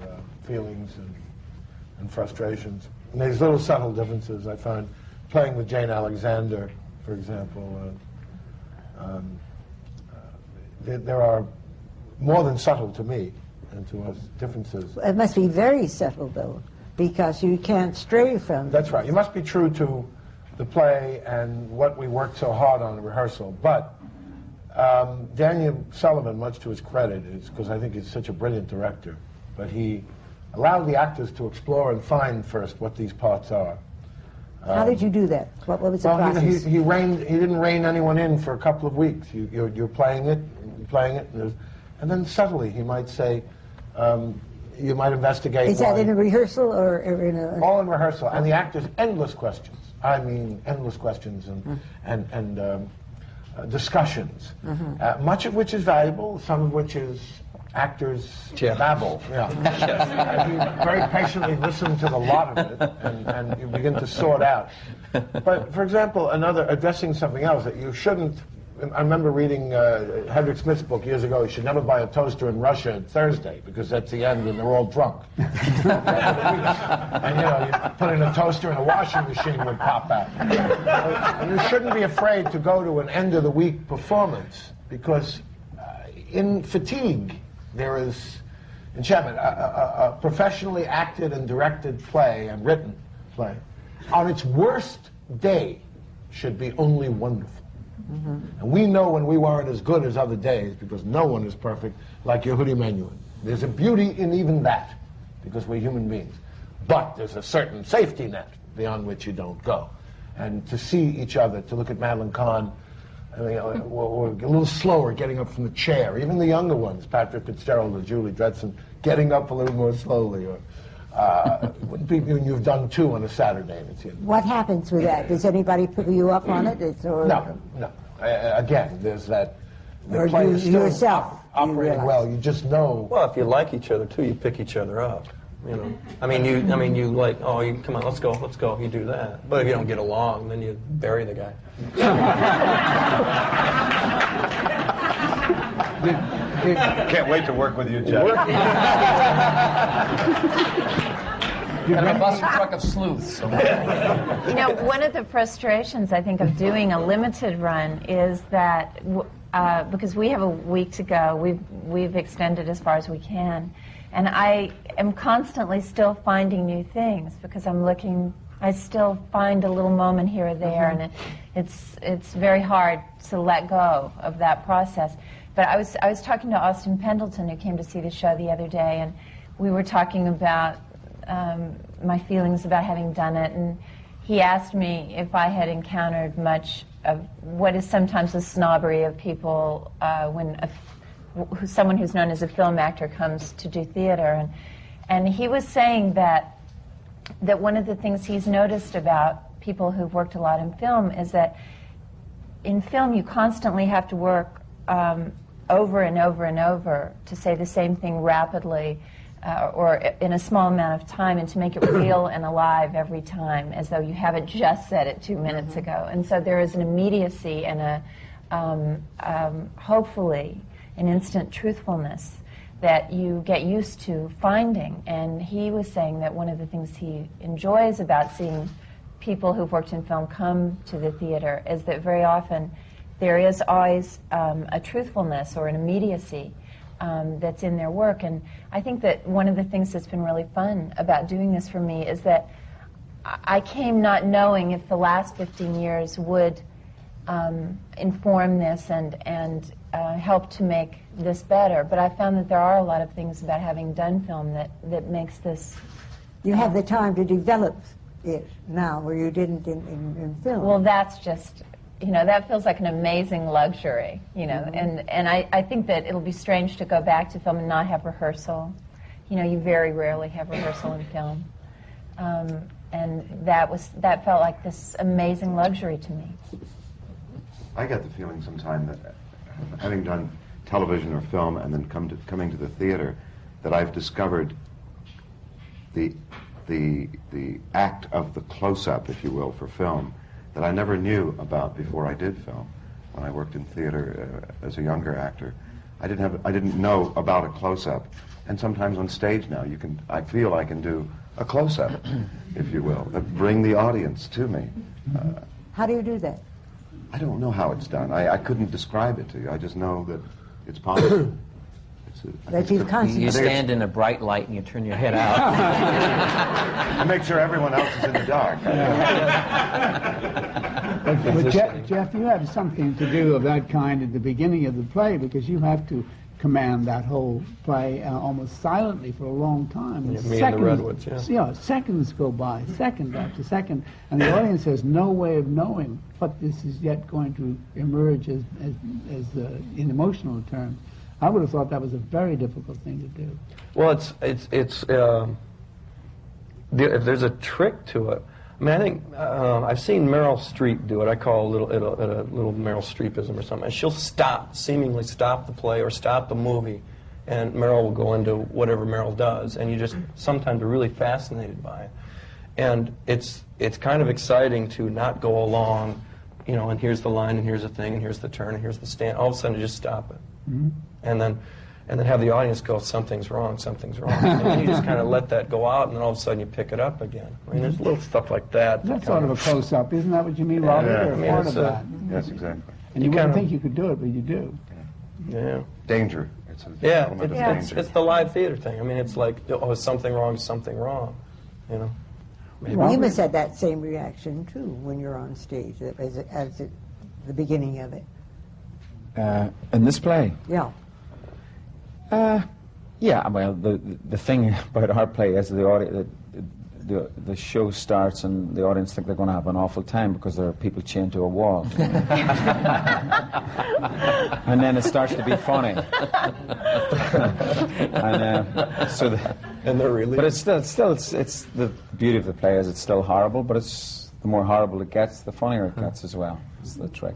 [SPEAKER 8] feelings and frustrations. And there's little subtle differences. I find playing with Jane Alexander, for example, there are more than subtle to me and to us differences.
[SPEAKER 3] It must be very subtle, though, because you can't stray from...
[SPEAKER 8] That's right. You must be true to the play and what we worked so hard on in rehearsal. But Daniel Sullivan, much to his credit, is because I think he's such a brilliant director, but he allowed the actors to explore and find first what these parts are.
[SPEAKER 3] How did you do that? What was the process?
[SPEAKER 8] He didn't rein anyone in for a couple of weeks. You're playing it, and then subtly he might say, you might investigate.
[SPEAKER 3] Is that in a rehearsal or in a...
[SPEAKER 8] All in rehearsal, and the actors, endless questions. I mean, endless questions and discussions, much of which is valuable, some of which is actors babble. Yeah. And you very patiently listen to the lot of it, and you begin to sort out. But, for example, addressing something else that you shouldn't... I remember reading Hedrick Smith's book years ago. You should never buy a toaster in Russia on Thursday because that's the end and they're all drunk. And you put in a toaster and a washing machine would pop out. And you shouldn't be afraid to go to an end-of-the-week performance because in fatigue there is enchantment. A professionally acted and directed play and written play on its worst day should be only wonderful. And we know when we weren't as good as other days, because no one is perfect, like Yehudi Menuhin. There's a beauty in even that, because we're human beings. But there's a certain safety net beyond which you don't go. And to see each other, to look at Madeline Kahn, we're a little slower getting up from the chair. Even the younger ones, Patrick Fitzgerald or Julie Dredson, getting up a little more slowly. Or you've done 2 on a Saturday.
[SPEAKER 3] What happens with that? Does anybody put you up on it?
[SPEAKER 8] No. Again, there's that.
[SPEAKER 3] Or do you yourself
[SPEAKER 8] operating well. You just know.
[SPEAKER 6] Well, if you like each other too, you pick each other up. You know. I mean, you like. Oh, come on, let's go. You do that. But if you don't get along, then you bury the guy.
[SPEAKER 12] Can't wait to work with you, Jeff.
[SPEAKER 7] And a bus truck of sleuths.
[SPEAKER 13] You know, one of the frustrations, I think, of doing a limited run is that because we have a week to go, we've extended as far as we can, and I am constantly still finding new things because I still find a little moment here or there, and it's very hard to let go of that process. But I was talking to Austin Pendleton, who came to see the show the other day, and we were talking about my feelings about having done it, and he asked me if I had encountered much of what is sometimes the snobbery of people when someone who's known as a film actor comes to do theater, and he was saying that one of the things he's noticed about people who've worked a lot in film is that in film you constantly have to work over and over and over to say the same thing rapidly or in a small amount of time, and to make it real and alive every time, as though you haven't just said it 2 minutes ago. And so there is an immediacy and hopefully an instant truthfulness that you get used to finding. And he was saying that one of the things he enjoys about seeing people who've worked in film come to the theater is that very often there is always a truthfulness or an immediacy that's in their work. And I think that one of the things that's been really fun about doing this for me is that I came not knowing if the last 15 years would inform this and help to make this better. But I found that there are a lot of things about having done film that makes this...
[SPEAKER 3] You have the time to develop it now, where you didn't in film.
[SPEAKER 13] Well, that's just... You know, that feels like an amazing luxury, you know, and I think that it'll be strange to go back to film and not have rehearsal. You know, you very rarely have rehearsal in film. And that felt like this amazing luxury to me.
[SPEAKER 12] I get the feeling sometimes that having done television or film and then coming to the theater, that I've discovered the act of the close-up, if you will, for film, that I never knew about before I did film. when I worked in theater as a younger actor. I didn't know about a close-up, and sometimes on stage now I feel I can do a close-up, if you will, that bring the audience to me.
[SPEAKER 3] How do you do that?
[SPEAKER 12] I don't know how it's done. I couldn't describe it to you. I just know that it's possible.
[SPEAKER 5] You stand in a bright light and you turn your head out.
[SPEAKER 12] I make sure everyone else is in the dark.
[SPEAKER 4] But Jeff, you have something to do of that kind at the beginning of the play, because you have to command that whole play almost silently for a long time.
[SPEAKER 6] Yeah, me and the Redwoods, yeah.
[SPEAKER 4] Yeah, seconds go by, second after second, and the audience has no way of knowing what this is yet going to emerge as in emotional terms. I would have thought that was a very difficult thing to do.
[SPEAKER 6] Well, if there's a trick to it. I mean, I think I've seen Meryl Streep do it. I call it a little Meryl Streepism or something. And she'll seemingly stop the play or stop the movie, and Meryl will go into whatever Meryl does, and you just sometimes are really fascinated by it. And it's kind of exciting to not go along, you know, and here's the line, and here's the thing, and here's the turn, and here's the stand. All of a sudden, you just stop it.
[SPEAKER 4] Mm-hmm.
[SPEAKER 6] And then have the audience go, something's wrong, something's wrong. And then you just kind of let that go out, and then all of a sudden you pick it up again. I mean, there's little stuff like that.
[SPEAKER 4] That's sort of a close-up, isn't that what you mean, Robert?
[SPEAKER 12] Yeah.
[SPEAKER 4] Or
[SPEAKER 6] I mean,
[SPEAKER 4] part of that?
[SPEAKER 12] Yes, exactly.
[SPEAKER 4] And you wouldn't think you could do it, but you do.
[SPEAKER 6] Yeah.
[SPEAKER 12] Danger. It's an
[SPEAKER 6] Yeah,
[SPEAKER 12] element of danger.
[SPEAKER 6] it's the live theater thing. I mean, it's like, oh, is something wrong, you know?
[SPEAKER 3] Maybe. You must have that same reaction, too, when you're on stage, as at the beginning of it.
[SPEAKER 10] In this play?
[SPEAKER 3] Yeah.
[SPEAKER 10] Yeah, well, the thing about our play is the show starts and the audience think they're going to have an awful time because there are people chained to a wall. And then it starts to be funny.
[SPEAKER 6] And they're really...
[SPEAKER 10] But it's the beauty of the play is it's still horrible, but it's the more horrible it gets, the funnier it gets as well. It's the trick.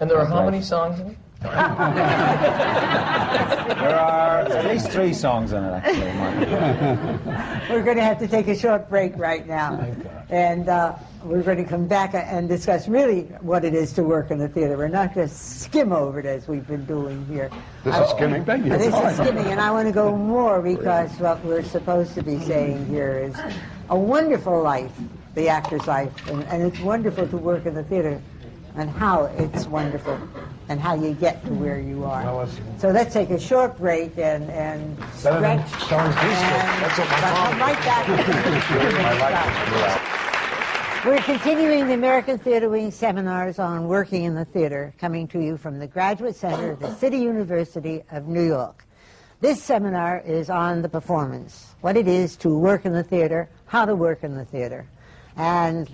[SPEAKER 7] And there are how many songs in it?
[SPEAKER 10] There are at least 3 songs in it, actually, Mark.
[SPEAKER 3] We're going to have to take a short break right now. And we're going to come back and discuss really what it is to work in the theater. We're not going to skim over it as we've been doing here.
[SPEAKER 8] This is skimming. Thank you.
[SPEAKER 3] This is skimming, and I want to go more because what we're supposed to be saying here is a wonderful life, the actor's life, and it's wonderful to work in the theater, and how it's wonderful, and how you get to where you are. So let's take a short break and stretch.
[SPEAKER 8] That's what my mom
[SPEAKER 3] right back. We're continuing the American Theater Wing seminars on working in the theater, coming to you from the Graduate Center of the City University of New York. This seminar is on the performance, what it is to work in the theater, how to work in the theater. And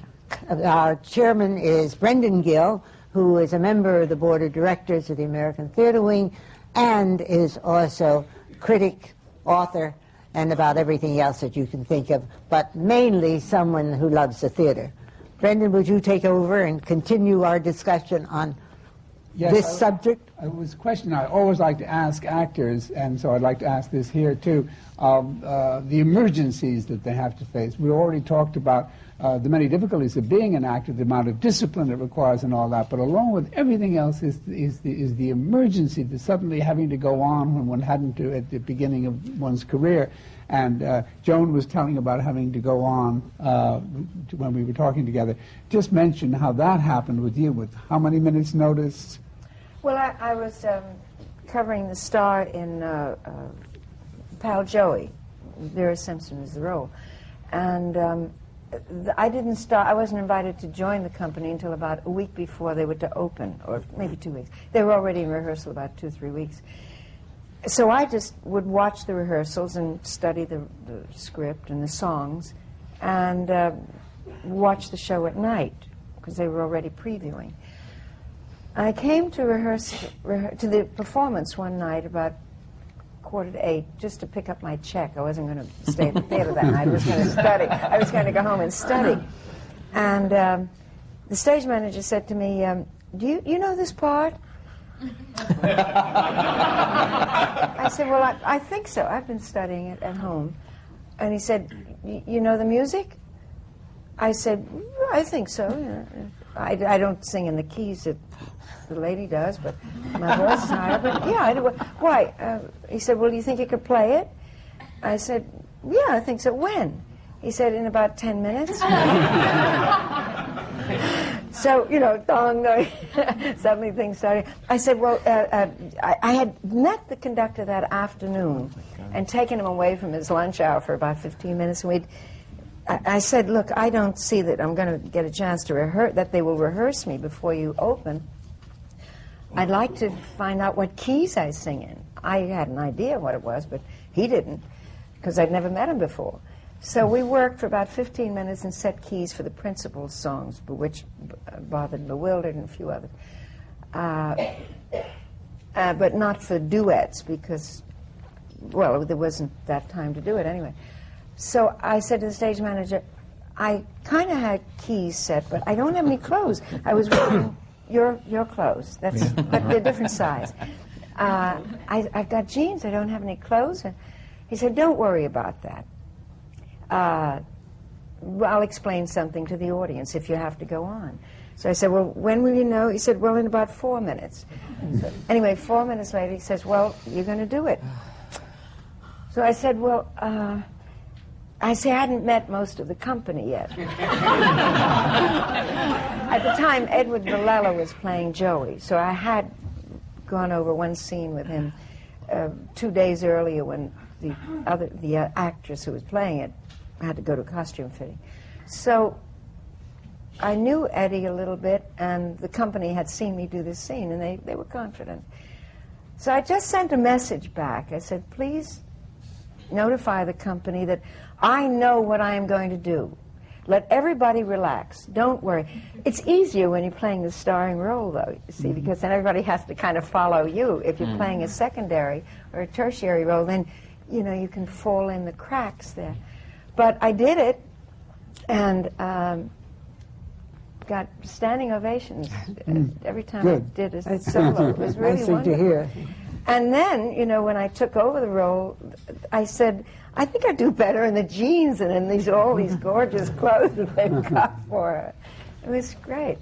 [SPEAKER 3] our chairman is Brendan Gill, who is a member of the Board of Directors of the American Theater Wing and is also critic, author, and about everything else that you can think of, but mainly someone who loves the theater. Brendan, would you take over and continue our discussion on this subject?
[SPEAKER 4] It was a question I always like to ask actors, and so I'd like to ask this here too, the emergencies that they have to face. We already talked about the many difficulties of being an actor, the amount of discipline it requires and all that, but along with everything else is the emergency, the suddenly having to go on when one hadn't to at the beginning of one's career. And Joan was telling about having to go on when we were talking together. Just mention how that happened with you, with how many minutes' notice?
[SPEAKER 9] Well, I was covering the star in Pal Joey. Vera Simpson is the role. And I didn't start, I wasn't invited to join the company until about a week before they were to open, or maybe 2 weeks. They were already in rehearsal about 2 or 3 weeks. So I just would watch the rehearsals and study the script and the songs and watch the show at night because they were already previewing. I came to to the performance one night about 7:45 just to pick up my check. I wasn't going to stay at the theater that night. I was going to study. I was going to go home and study. And the stage manager said to me, do you know this part? I said, well, I think so. I've been studying it at home. And he said, you know the music? I said, I think so. I don't sing in the keys that the lady does, but my voice is higher. But yeah, I do. Why? He said, well, do you think you could play it? I said, yeah, I think so. When? He said, in about 10 minutes. So, you know, suddenly things started. I said, well, I had met the conductor that afternoon and taken him away from his lunch hour for about 15 minutes. And I said, look, I don't see that I'm going to get a chance to rehearse, that they will rehearse me before you open. I'd like to find out what keys I sing in. I had an idea what it was, but he didn't, because I'd never met him before. So we worked for about 15 minutes and set keys for the principal songs, Bewitched, Bothered, Bewildered, and a few others. But not for duets, because, well, there wasn't that time to do it anyway. So I said to the stage manager, I kind of had keys set, but I don't have any clothes. I was wearing your clothes, but they're different size. I've got jeans, I don't have any clothes. And he said, don't worry about that. I'll explain something to the audience if you have to go on. So I said, well, when will you know? He said, well, in about 4 minutes. So anyway, 4 minutes later, he says, well, you're going to do it. So I said, well, I hadn't met most of the company yet. At the time, Edward Villella was playing Joey, so I had gone over one scene with him 2 days earlier when the actress who was playing it had to go to costume fitting. So I knew Eddie a little bit, and the company had seen me do this scene, and they were confident. So I just sent a message back. I said, please notify the company that I know what I am going to do. Let everybody relax. Don't worry. It's easier when you're playing the starring role, though, you see, because then everybody has to kind of follow you. If you're playing a secondary or a tertiary role, then, you know, you can fall in the cracks there. But I did it, and got standing ovations every time I did a solo. It was really wonderful.
[SPEAKER 3] To hear.
[SPEAKER 9] And then, you know, when I took over the role, I said, I think I do better in the jeans and in all these gorgeous clothes that they've got for her. It was great.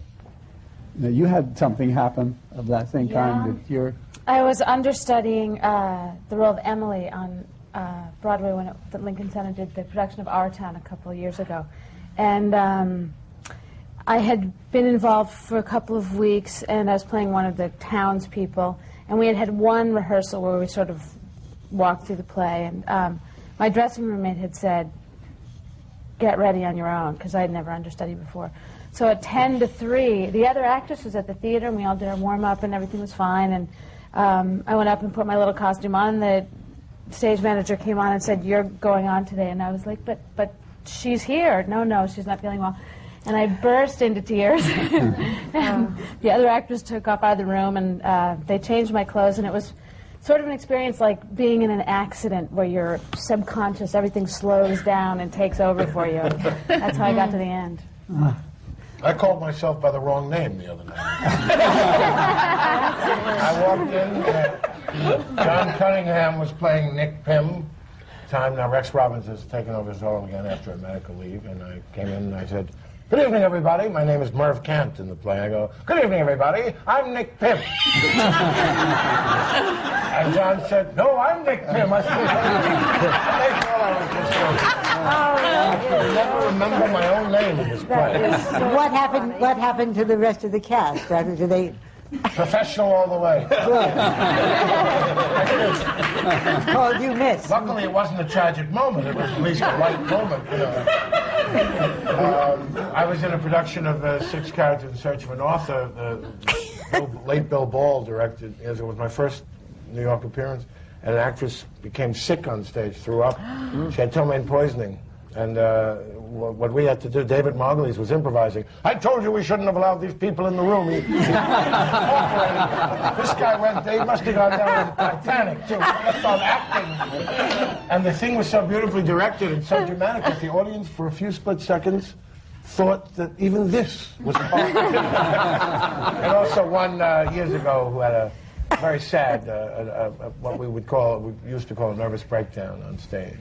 [SPEAKER 4] Now, you had something happen of that same kind that you're...
[SPEAKER 11] I was understudying the role of Emily on Broadway when the Lincoln Center did the production of Our Town a couple of years ago. And I had been involved for a couple of weeks, and I was playing one of the townspeople. And we had had one rehearsal where we sort of walked through the play. And my dressing room mate had said, get ready on your own, because I had never understudied before. So at 10 to 3, the other actress was at the theater, and we all did our warm-up, and everything was fine. And I went up and put my little costume on. The stage manager came on and said, you're going on today. And I was like, but she's here. No, she's not feeling well. And I burst into tears. And the other actors took off out of the room, and they changed my clothes, and it was sort of an experience like being in an accident where your subconscious, everything slows down and takes over for you. That's how I got to the end.
[SPEAKER 8] I called myself by the wrong name the other night. I walked in, John Cunningham was playing Nick Pym. Now Rex Robbins has taken over his role again after a medical leave, and I came in and I said, good evening, everybody. My name is Merv Kant in the play. I go, good evening, everybody. I'm Nick Pym. And John said, no, I'm Nick Pym. I said, they thought I was just I never remember my own name in this play.
[SPEAKER 3] What happened to the rest of the cast? Do they...
[SPEAKER 8] Professional all the way.
[SPEAKER 3] Called you Miss.
[SPEAKER 8] Luckily, it wasn't a tragic moment. It was at least a light moment. You know. I was in a production of Six Characters in Search of an Author. Late Bill Ball directed. It was my first New York appearance, and an actress became sick on stage, threw up. She had ptomaine poisoning. And what we had to do, David Margulies was improvising. I told you we shouldn't have allowed these people in the room. This guy went, they must have gone down to the Titanic, too. He started acting. And the thing was so beautifully directed and so dramatic that the audience, for a few split seconds, thought that even this was part of it. And also one years ago who had very sad, what we used to call a nervous breakdown on stage.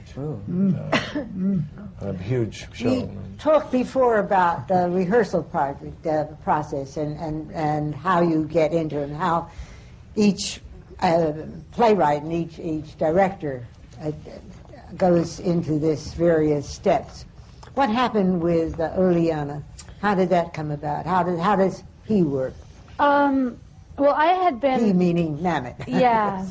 [SPEAKER 8] A huge show.
[SPEAKER 3] We talked before about the rehearsal process and how you get into it and how each playwright and each director goes into this various steps. What happened with Oleanna? How did that come about? How does he work?
[SPEAKER 11] Well, I had been...
[SPEAKER 3] He meaning Mamet.
[SPEAKER 11] Yeah.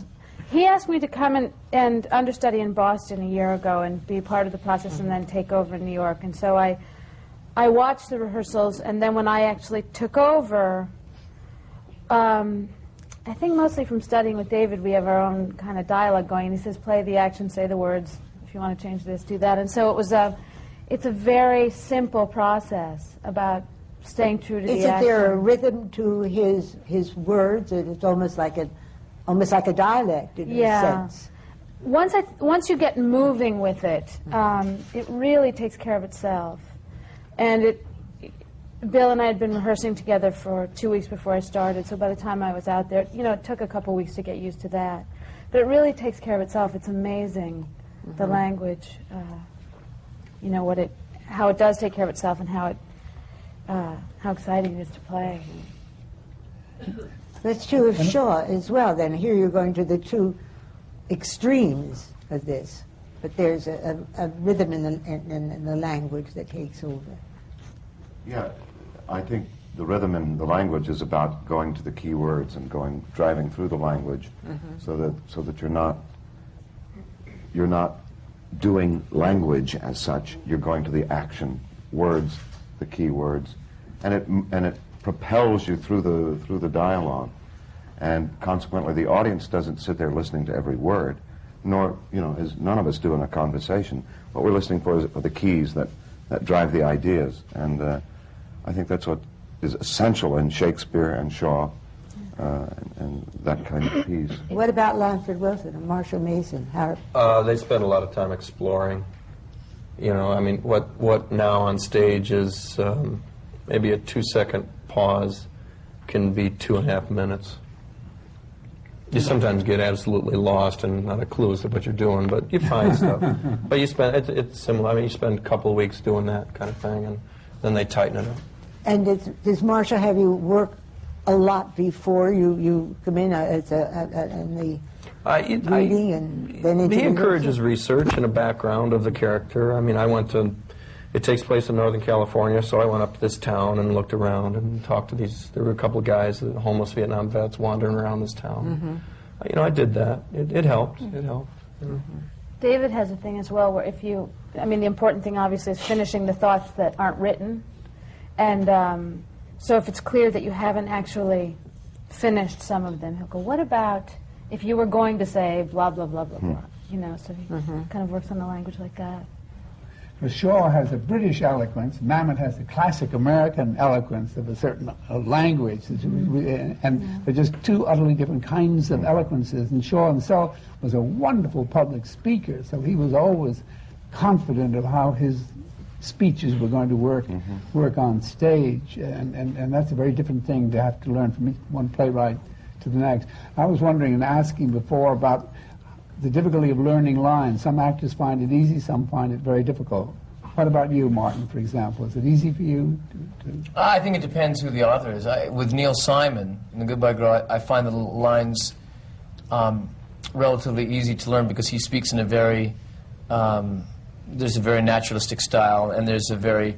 [SPEAKER 11] He asked me to come and understudy in Boston a year ago and be part of the process and then take over in New York. And so I watched the rehearsals, and then when I actually took over, I think mostly from studying with David, we have our own kind of dialogue going. And he says, play the action, say the words. If you want to change this, do that. And so it's a very simple process about staying true to the action.
[SPEAKER 3] Isn't there a rhythm to his words? It's almost like a dialect in a sense.
[SPEAKER 11] Once you get moving with it, it really takes care of itself. And Bill and I had been rehearsing together for 2 weeks before I started, so by the time I was out there, it took a couple weeks to get used to that. But it really takes care of itself. It's amazing, the language, how it does take care of itself and how exciting it is to play.
[SPEAKER 3] That's true of Shaw as well, then. Here you're going to the two extremes of this, but there's a rhythm in the language that takes over.
[SPEAKER 12] Yeah, I think the rhythm in the language is about going to the key words and driving through the language, so that you're not doing language as such. You're going to the action, words, the key words, and it propels you through the dialogue, and consequently the audience doesn't sit there listening to every word, nor is none of us doing a conversation. What we're listening for are the keys that drive the ideas, and I think that's what is essential in Shakespeare and Shaw and that kind of piece.
[SPEAKER 3] What about Lanford Wilson and Marshall Mason?
[SPEAKER 6] They spend a lot of time exploring. What now on stage is maybe a 2-second pause can be 2.5 minutes. You sometimes get absolutely lost and not a clue as to what you're doing, but you find stuff. But it's similar. You spend a couple of weeks doing that kind of thing, and then they tighten it up.
[SPEAKER 3] And does Marshall have you work a lot before you come in in the reading and then into
[SPEAKER 6] he encourages research and a background of the character. It takes place in Northern California, so I went up to this town and looked around and talked to there were a couple of guys, homeless Vietnam vets, wandering around this town. I did that. It helped. It helped.
[SPEAKER 11] David has a thing as well where the important thing obviously is finishing the thoughts that aren't written. And so if it's clear that you haven't actually finished some of them, he'll go, what about if you were going to say blah, blah, blah, blah, blah? So he kind of works on the language like that.
[SPEAKER 4] Shaw has a British eloquence. Mamet has the classic American eloquence of a certain language. And they're just two utterly different kinds of eloquences. And Shaw himself was a wonderful public speaker, so he was always confident of how his speeches were going to work on stage. And that's a very different thing to have to learn from one playwright to the next. I was wondering and asking before about the difficulty of learning lines. Some actors find it easy, some find it very difficult. What about you, Martin, for example? Is it easy for you to...
[SPEAKER 7] I think it depends who the author is. With Neil Simon in The Goodbye Girl, I find the lines relatively easy to learn because he speaks in a very... there's a very naturalistic style, and there's a very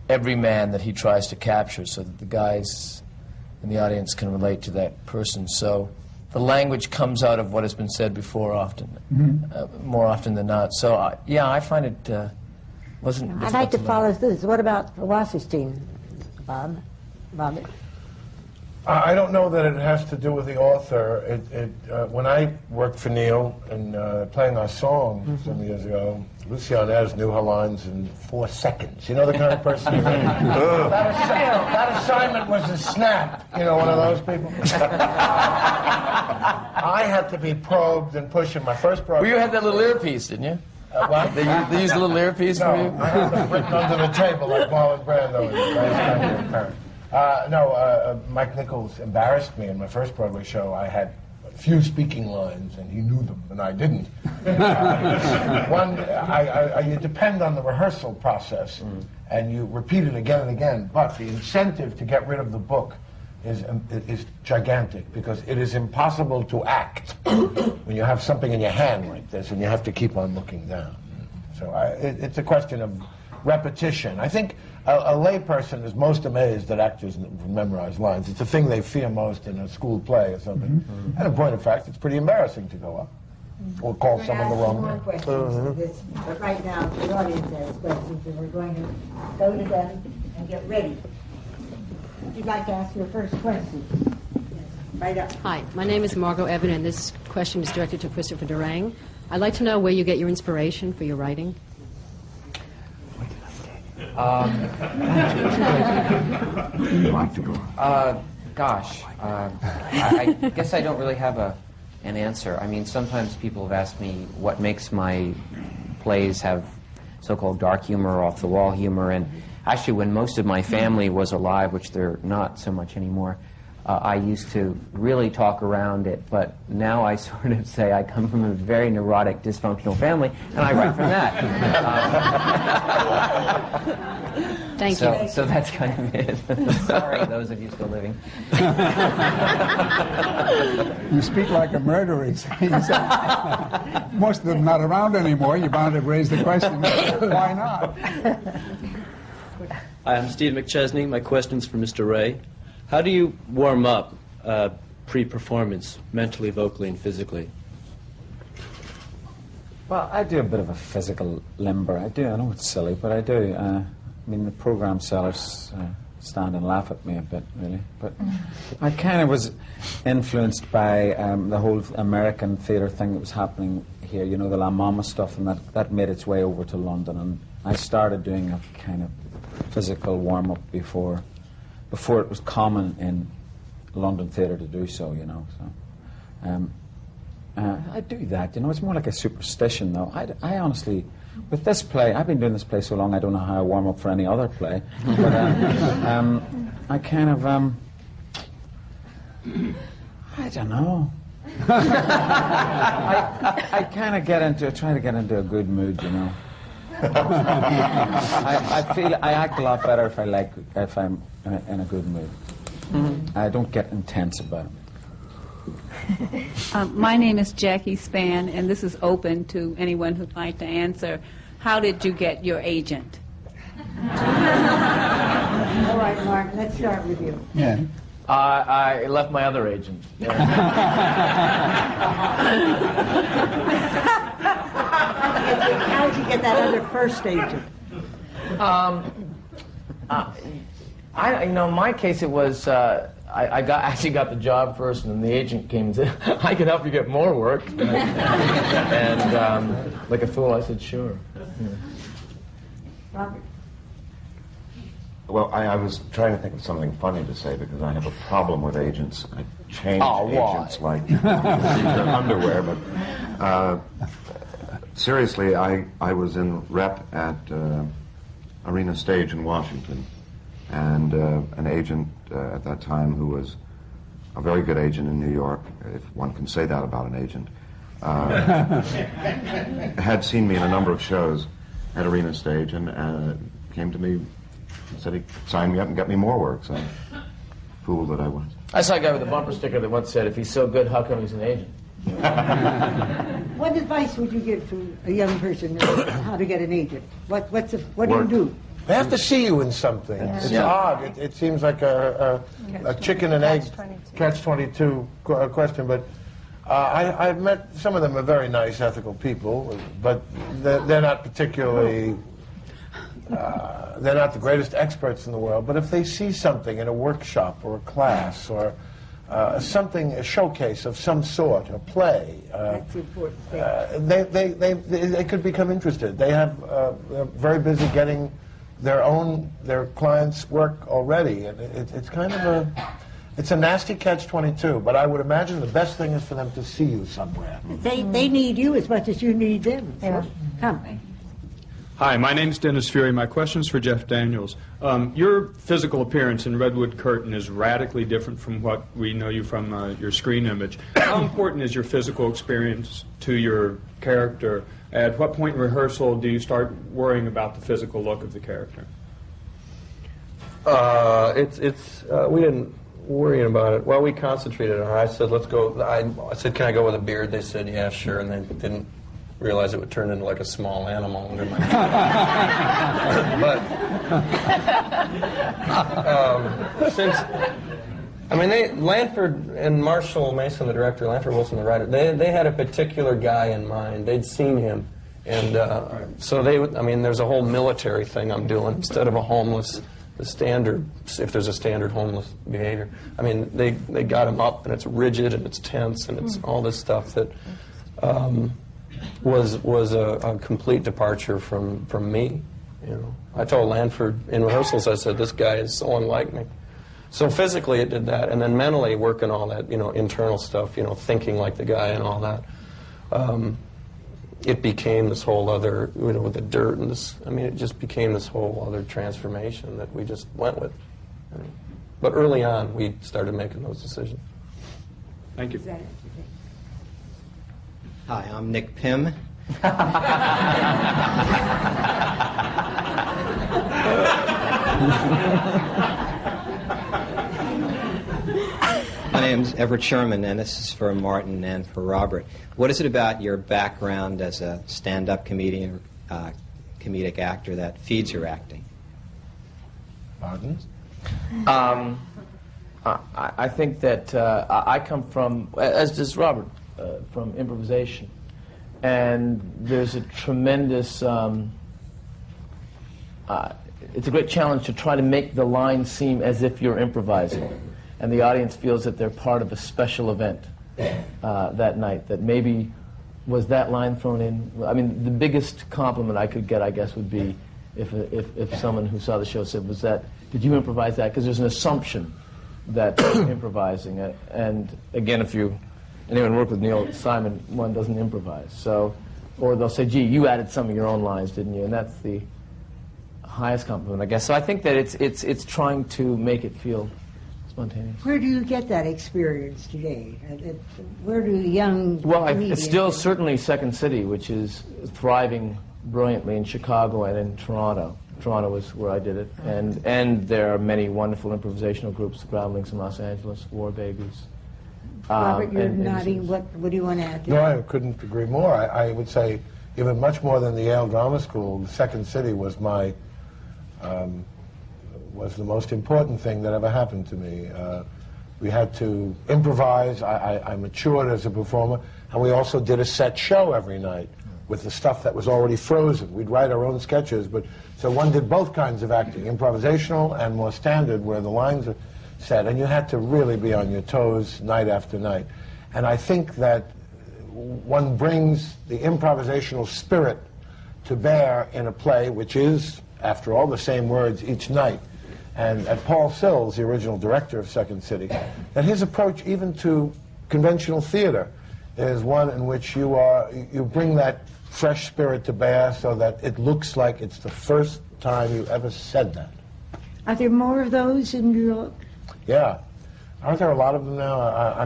[SPEAKER 7] everyman that he tries to capture so that the guys in the audience can relate to that person. So the language comes out of what has been said before often, more often than not. So, I find it wasn't difficult.
[SPEAKER 3] I'd like to follow this. What about Wasserstein, Bob?
[SPEAKER 8] I don't know that it has to do with the author. When I worked for Neil and playing our song some years ago, Lucy Arnaz knew her lines in 4 seconds. You know the kind of person that assignment was a snap. One of those people. I had to be probed and pushed in my first program.
[SPEAKER 7] Well, you had that little earpiece, didn't you?
[SPEAKER 8] What?
[SPEAKER 7] They used a little earpiece for you?
[SPEAKER 8] I had them written under the table like Marlon Brando in No, Mike Nichols embarrassed me in my first Broadway show. I had few speaking lines, and he knew them, and I didn't. You depend on the rehearsal process, and you repeat it again and again, but the incentive to get rid of the book is gigantic, because it is impossible to act when you have something in your hand like this, and you have to keep on looking down. So it's a question of repetition. I think a layperson is most amazed that actors memorize lines. It's the thing they fear most in a school play or something. And in point of fact, it's pretty embarrassing to go up or call someone the wrong name.
[SPEAKER 3] But right now, the audience has questions, and we're going to go to them and get ready. If you'd like to ask your first question. Right up.
[SPEAKER 14] Hi, my name is Margot Evan, and this question is directed to Christopher Durang. I'd like to know where you get your inspiration for your writing.
[SPEAKER 5] Gosh, I guess I don't really have an answer. I mean, sometimes people have asked me what makes my plays have so-called dark humor or off-the-wall humor, and actually when most of my family was alive, which they're not so much anymore, I used to really talk around it, but now I sort of say I come from a very neurotic, dysfunctional family, and I write from that.
[SPEAKER 14] Thank you.
[SPEAKER 5] So that's kind of it. Sorry, those of you still living.
[SPEAKER 4] You speak like a murderer, it seems. Most of them not around anymore. You're bound to raise the question, why not?
[SPEAKER 15] Hi, I'm Steve McChesney. My question's for Mr. Ray. How do you warm up pre-performance, mentally, vocally, and physically?
[SPEAKER 10] Well, I do a bit of a physical limber. I know it's silly, but I do. I mean, the program sellers stand and laugh at me a bit, really. But I kind of was influenced by the whole American theatre thing that was happening here, you know, the La Mama stuff, and that made its way over to London. And I started doing a kind of physical warm-up before it was common in London theatre to do so, you know. So I do that, you know. It's more like a superstition, though. I honestly, with this play, I've been doing this play so long, I don't know how I warm up for any other play. But I kind of, I don't know. I kind of try to get into a good mood, you know. I feel I act a lot better if I'm in a good mood. I don't get intense about it.
[SPEAKER 16] My name is Jackie Spann, and this is open to anyone who'd like to answer. How did you get your agent?
[SPEAKER 3] All right, Mark, let's start with you.
[SPEAKER 4] Yeah.
[SPEAKER 7] I left my other agent.
[SPEAKER 3] How did you get that other first agent?
[SPEAKER 7] In my case, it was I actually got the job first, and then the agent came and said, "I can help you get more work." And like a fool, I said, "Sure." Yeah.
[SPEAKER 3] Robert.
[SPEAKER 12] Well, I was trying to think of something funny to say because I have a problem with agents. I change agents like their underwear, but seriously, I was in rep at Arena Stage in Washington, and an agent at that time who was a very good agent in New York, if one can say that about an agent, had seen me in a number of shows at Arena Stage and came to me and said he'd sign me up and get me more work, so fool that I was.
[SPEAKER 7] I saw a guy with a bumper sticker that once said, "If he's so good, how come he's an agent?"
[SPEAKER 3] What advice would you give to a young person on how to get an agent? What do you do?
[SPEAKER 8] They have to see you in something.
[SPEAKER 3] Yeah.
[SPEAKER 8] It's odd. It seems like a chicken and egg catch-22 question, but I've met some of them are very nice, ethical people, but they're not particularly. They're not the greatest experts in the world, but if they see something in a workshop or a class or a showcase of some sort, a play,
[SPEAKER 3] That's important.
[SPEAKER 8] they could become interested. They're very busy getting their clients' work already, and it's kind of it's a nasty catch-22. But I would imagine the best thing is for them to see you somewhere.
[SPEAKER 3] They need you as much as you need them. So come.
[SPEAKER 17] Hi, my name's Dennis Fury. My question's for Jeff Daniels. Your physical appearance in Redwood Curtain is radically different from what we know you from your screen image. How important is your physical experience to your character? At what point in rehearsal do you start worrying about the physical look of the character?
[SPEAKER 6] We didn't worry about it. Well, we concentrated on it. I said, let's go. I said, can I go with a beard? They said, yeah, sure, and they didn't realize it would turn into like a small animal under my but since Lanford and Marshall Mason, the director, Lanford Wilson, the writer, they had a particular guy in mind. They'd seen him, and so there's a whole military thing I'm doing instead of a homeless. The standard, if there's a standard homeless behavior. I mean, they got him up, and it's rigid, and it's tense, and it's all this stuff that was a complete departure from me. You know, I told Lanford in rehearsals, I said, this guy is so unlike me. So physically it did that, and then mentally working all that, internal stuff, thinking like the guy and all that. It became this whole other, with the dirt and this, it just became this whole other transformation that we just went with. But early on, we started making those decisions.
[SPEAKER 17] Thank you.
[SPEAKER 18] Hi, I'm Nick Pym. My name's Everett Sherman, and this is for Martin and for Robert. What is it about your background as a stand-up comedian, comedic actor that feeds your acting?
[SPEAKER 8] Martin?
[SPEAKER 7] I think that I come from, as does Robert, from improvisation. And there's a tremendous, it's a great challenge to try to make the line seem as if you're improvising. And the audience feels that they're part of a special event that night, that maybe was that line thrown in. The biggest compliment I could get, I guess, would be if someone who saw the show said, did you improvise that? Because there's an assumption that you're improvising. And again, if anyone worked with Neil Simon, one doesn't improvise. So, or they'll say, gee, you added some of your own lines, didn't you? And that's the highest compliment, I guess. So I think that it's trying to make it feel spontaneous.
[SPEAKER 3] Where do you get that experience today? Where do young
[SPEAKER 7] It's still certainly Second City, which is thriving brilliantly in Chicago and in Toronto. Toronto was where I did it. And there are many wonderful improvisational groups, the Groundlings in Los Angeles, War Babies.
[SPEAKER 3] Robert, you're nodding. What do you want to add to that?
[SPEAKER 8] No, I couldn't agree more. I would say even much more than the Yale Drama School, the Second City was was the most important thing that ever happened to me. We had to improvise. I matured as a performer, and we also did a set show every night with the stuff that was already frozen. We'd write our own sketches, so one did both kinds of acting, improvisational and more standard, where the lines are set, and you had to really be on your toes night after night. And I think that one brings the improvisational spirit to bear in a play, which is, after all, the same words each night. And at Paul Sills, the original director of Second City, that his approach even to conventional theater is one in which you bring that fresh spirit to bear so that it looks like it's the first time you ever said that.
[SPEAKER 3] Are there more of those in New York?
[SPEAKER 8] Yeah. Aren't there a lot of them now?
[SPEAKER 3] I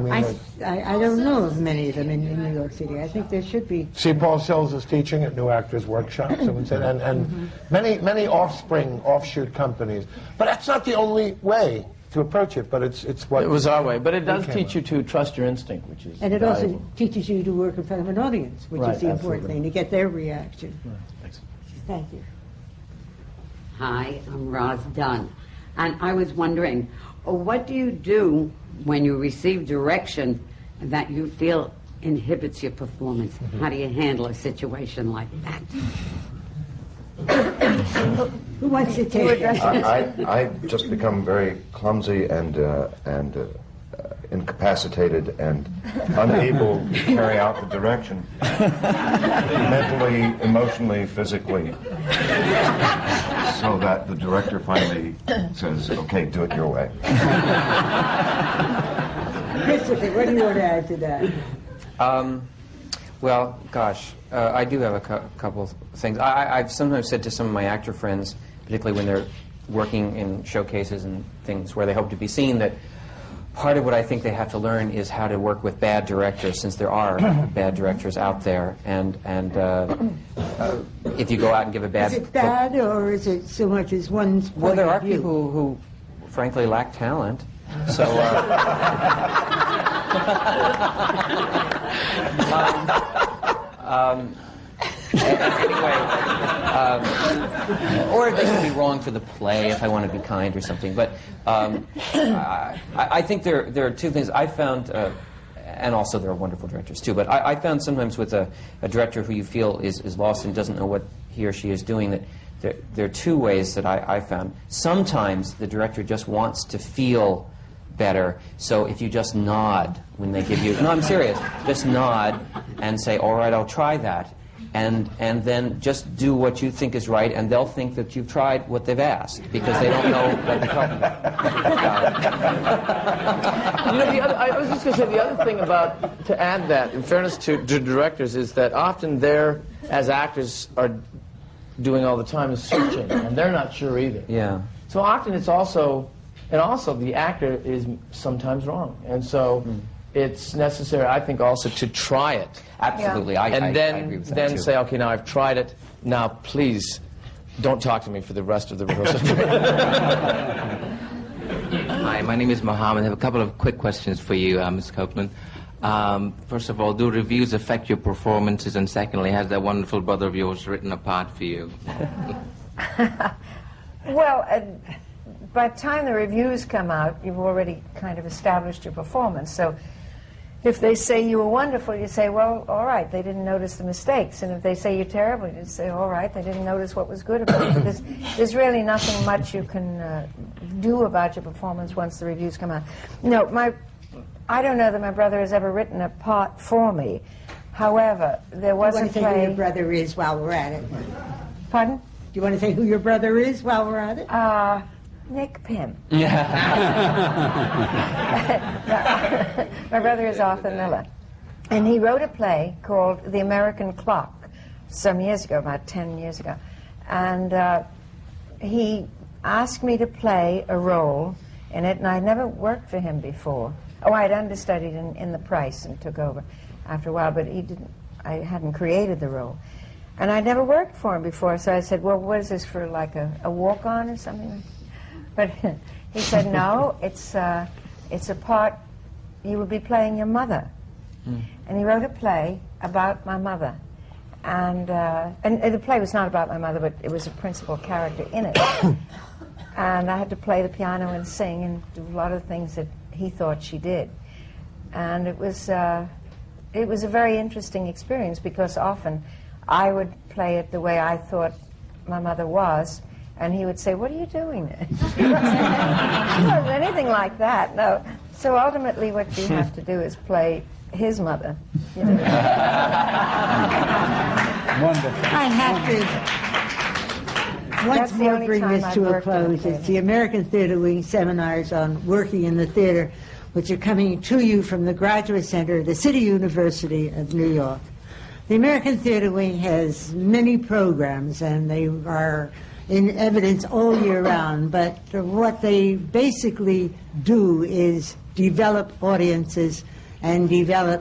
[SPEAKER 3] don't know of many of them in New York City. I think there should be.
[SPEAKER 8] See, Paul Sills is teaching at New Actors Workshop, someone said, and many offshoot companies. But that's not the only way to approach it, but it's what...
[SPEAKER 7] It was our way, but it does teach you to trust your instinct, which is
[SPEAKER 3] And it
[SPEAKER 7] valuable.
[SPEAKER 3] also teaches you to work in front of an audience, which is the important thing, to get their reaction.
[SPEAKER 7] Right. Thanks.
[SPEAKER 3] Thank you.
[SPEAKER 19] Hi, I'm Roz Dunn. And I was wondering, what do you do when you receive direction that you feel inhibits your performance? How do you handle a situation like that?
[SPEAKER 3] Who wants to take it?
[SPEAKER 12] I just become very clumsy and incapacitated and unable to carry out the direction, mentally, emotionally, physically, so that the director finally says, okay, do it your way.
[SPEAKER 3] Christopher, what do you want to add to that?
[SPEAKER 5] Well, gosh, I do have a couple things. I've sometimes said to some of my actor friends, particularly when they're working in showcases and things where they hope to be seen, that part of what I think they have to learn is how to work with bad directors, since there are bad directors out there. And if you go out and give a bad...
[SPEAKER 3] Is it bad, or is it so much as one's point
[SPEAKER 5] Well, there are
[SPEAKER 3] of view?
[SPEAKER 5] people who, frankly, lack talent. So... anyway, or they can be wrong for the play, if I want to be kind or something. But I think there are two things I found, and also there are wonderful directors too, but I found sometimes with a director who you feel is lost and doesn't know what he or she is doing, that there are two ways that I found. Sometimes the director just wants to feel better, so if you just nod when they give you... No, I'm serious. Just nod and say, all right, I'll try that. And then just do what you think is right, and they'll think that you've tried what they've asked, because they don't know what they're talking about.
[SPEAKER 7] I was just going to say, the other thing about, to add that, in fairness to directors, is that often they're, as actors are doing all the time, is searching, and they're not sure either.
[SPEAKER 5] Yeah.
[SPEAKER 7] So often it's also, and also the actor is sometimes wrong, and so it's necessary, I think, also to try it.
[SPEAKER 5] Absolutely,
[SPEAKER 7] Yeah.
[SPEAKER 5] I agree with that
[SPEAKER 7] then
[SPEAKER 5] too.
[SPEAKER 7] say, okay, now I've tried it. Now, please, don't talk to me for the rest of the rehearsal.
[SPEAKER 20] Hi, my name is Mohammed. I have a couple of quick questions for you, Ms. Copeland. First of all, do reviews affect your performances? And secondly, has that wonderful brother of yours written a part for you?
[SPEAKER 9] Well, by the time the reviews come out, you've already kind of established your performance. So if they say you were wonderful, you say, well, all right, they didn't notice the mistakes. And if they say you're terrible, you say, all right, they didn't notice what was good about it. There's really nothing much you can do about your performance once the reviews come out. No, I don't know that my brother has ever written a part for me. However, there was a play...
[SPEAKER 3] Do you want to say who your brother is while we're at it?
[SPEAKER 9] Pardon?
[SPEAKER 3] Do you want to say who your brother is while we're at it?
[SPEAKER 9] Nick Pym.
[SPEAKER 5] Yeah.
[SPEAKER 9] My brother is Arthur Miller. And he wrote a play called The American Clock some years ago, about 10 years ago. And he asked me to play a role in it, and I'd never worked for him before. Oh, I'd understudied in The Price and took over after a while, but I hadn't created the role. And I'd never worked for him before, so I said, well, what is this, for like a walk-on or something? But he said, no, it's a part, you would be playing your mother. And he wrote a play about my mother. And the play was not about my mother, but it was a principal character in it. And I had to play the piano and sing and do a lot of things that he thought she did. And it was a very interesting experience, because often I would play it the way I thought my mother was, and he would say, what are you doing there? It wasn't anything like that, no. So ultimately what you have to do is play his mother. You know?
[SPEAKER 3] Wonderful. I have to once more bring this to a close. It's the American Theatre Wing seminars on working in the theatre, which are coming to you from the Graduate Center of the City University of New York. The American Theatre Wing has many programs, and they are in evidence all year round, but what they basically do is develop audiences and develop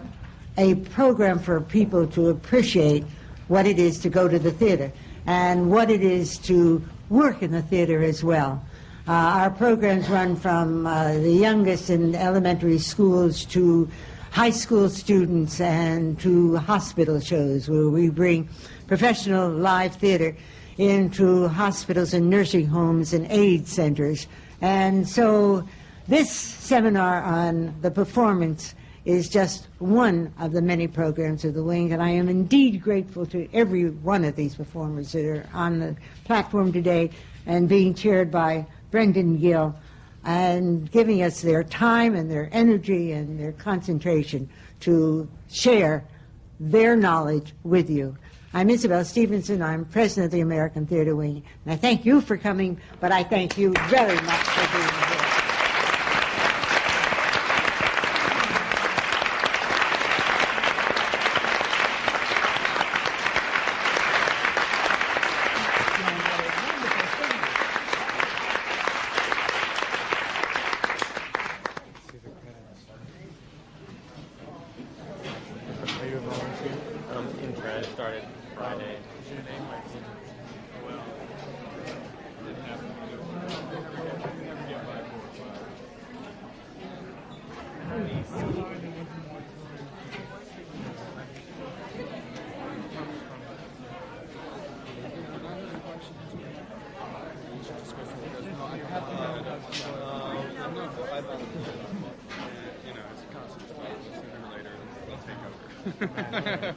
[SPEAKER 3] a program for people to appreciate what it is to go to the theater and what it is to work in the theater as well. Our programs run from the youngest in elementary schools to high school students and to hospital shows, where we bring professional live theater into hospitals and nursing homes and AIDS centers. And so this seminar on the performance is just one of the many programs of the Wing, and I am indeed grateful to every one of these performers that are on the platform today and being chaired by Brendan Gill, and giving us their time and their energy and their concentration to share their knowledge with you. I'm Isabel Stevenson. I'm president of the American Theatre Wing, and I thank you for coming, but I thank you very much for being here.
[SPEAKER 17] it's a constant struggle. Sooner or later, they'll take over.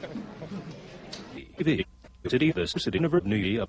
[SPEAKER 1] The City University of New York.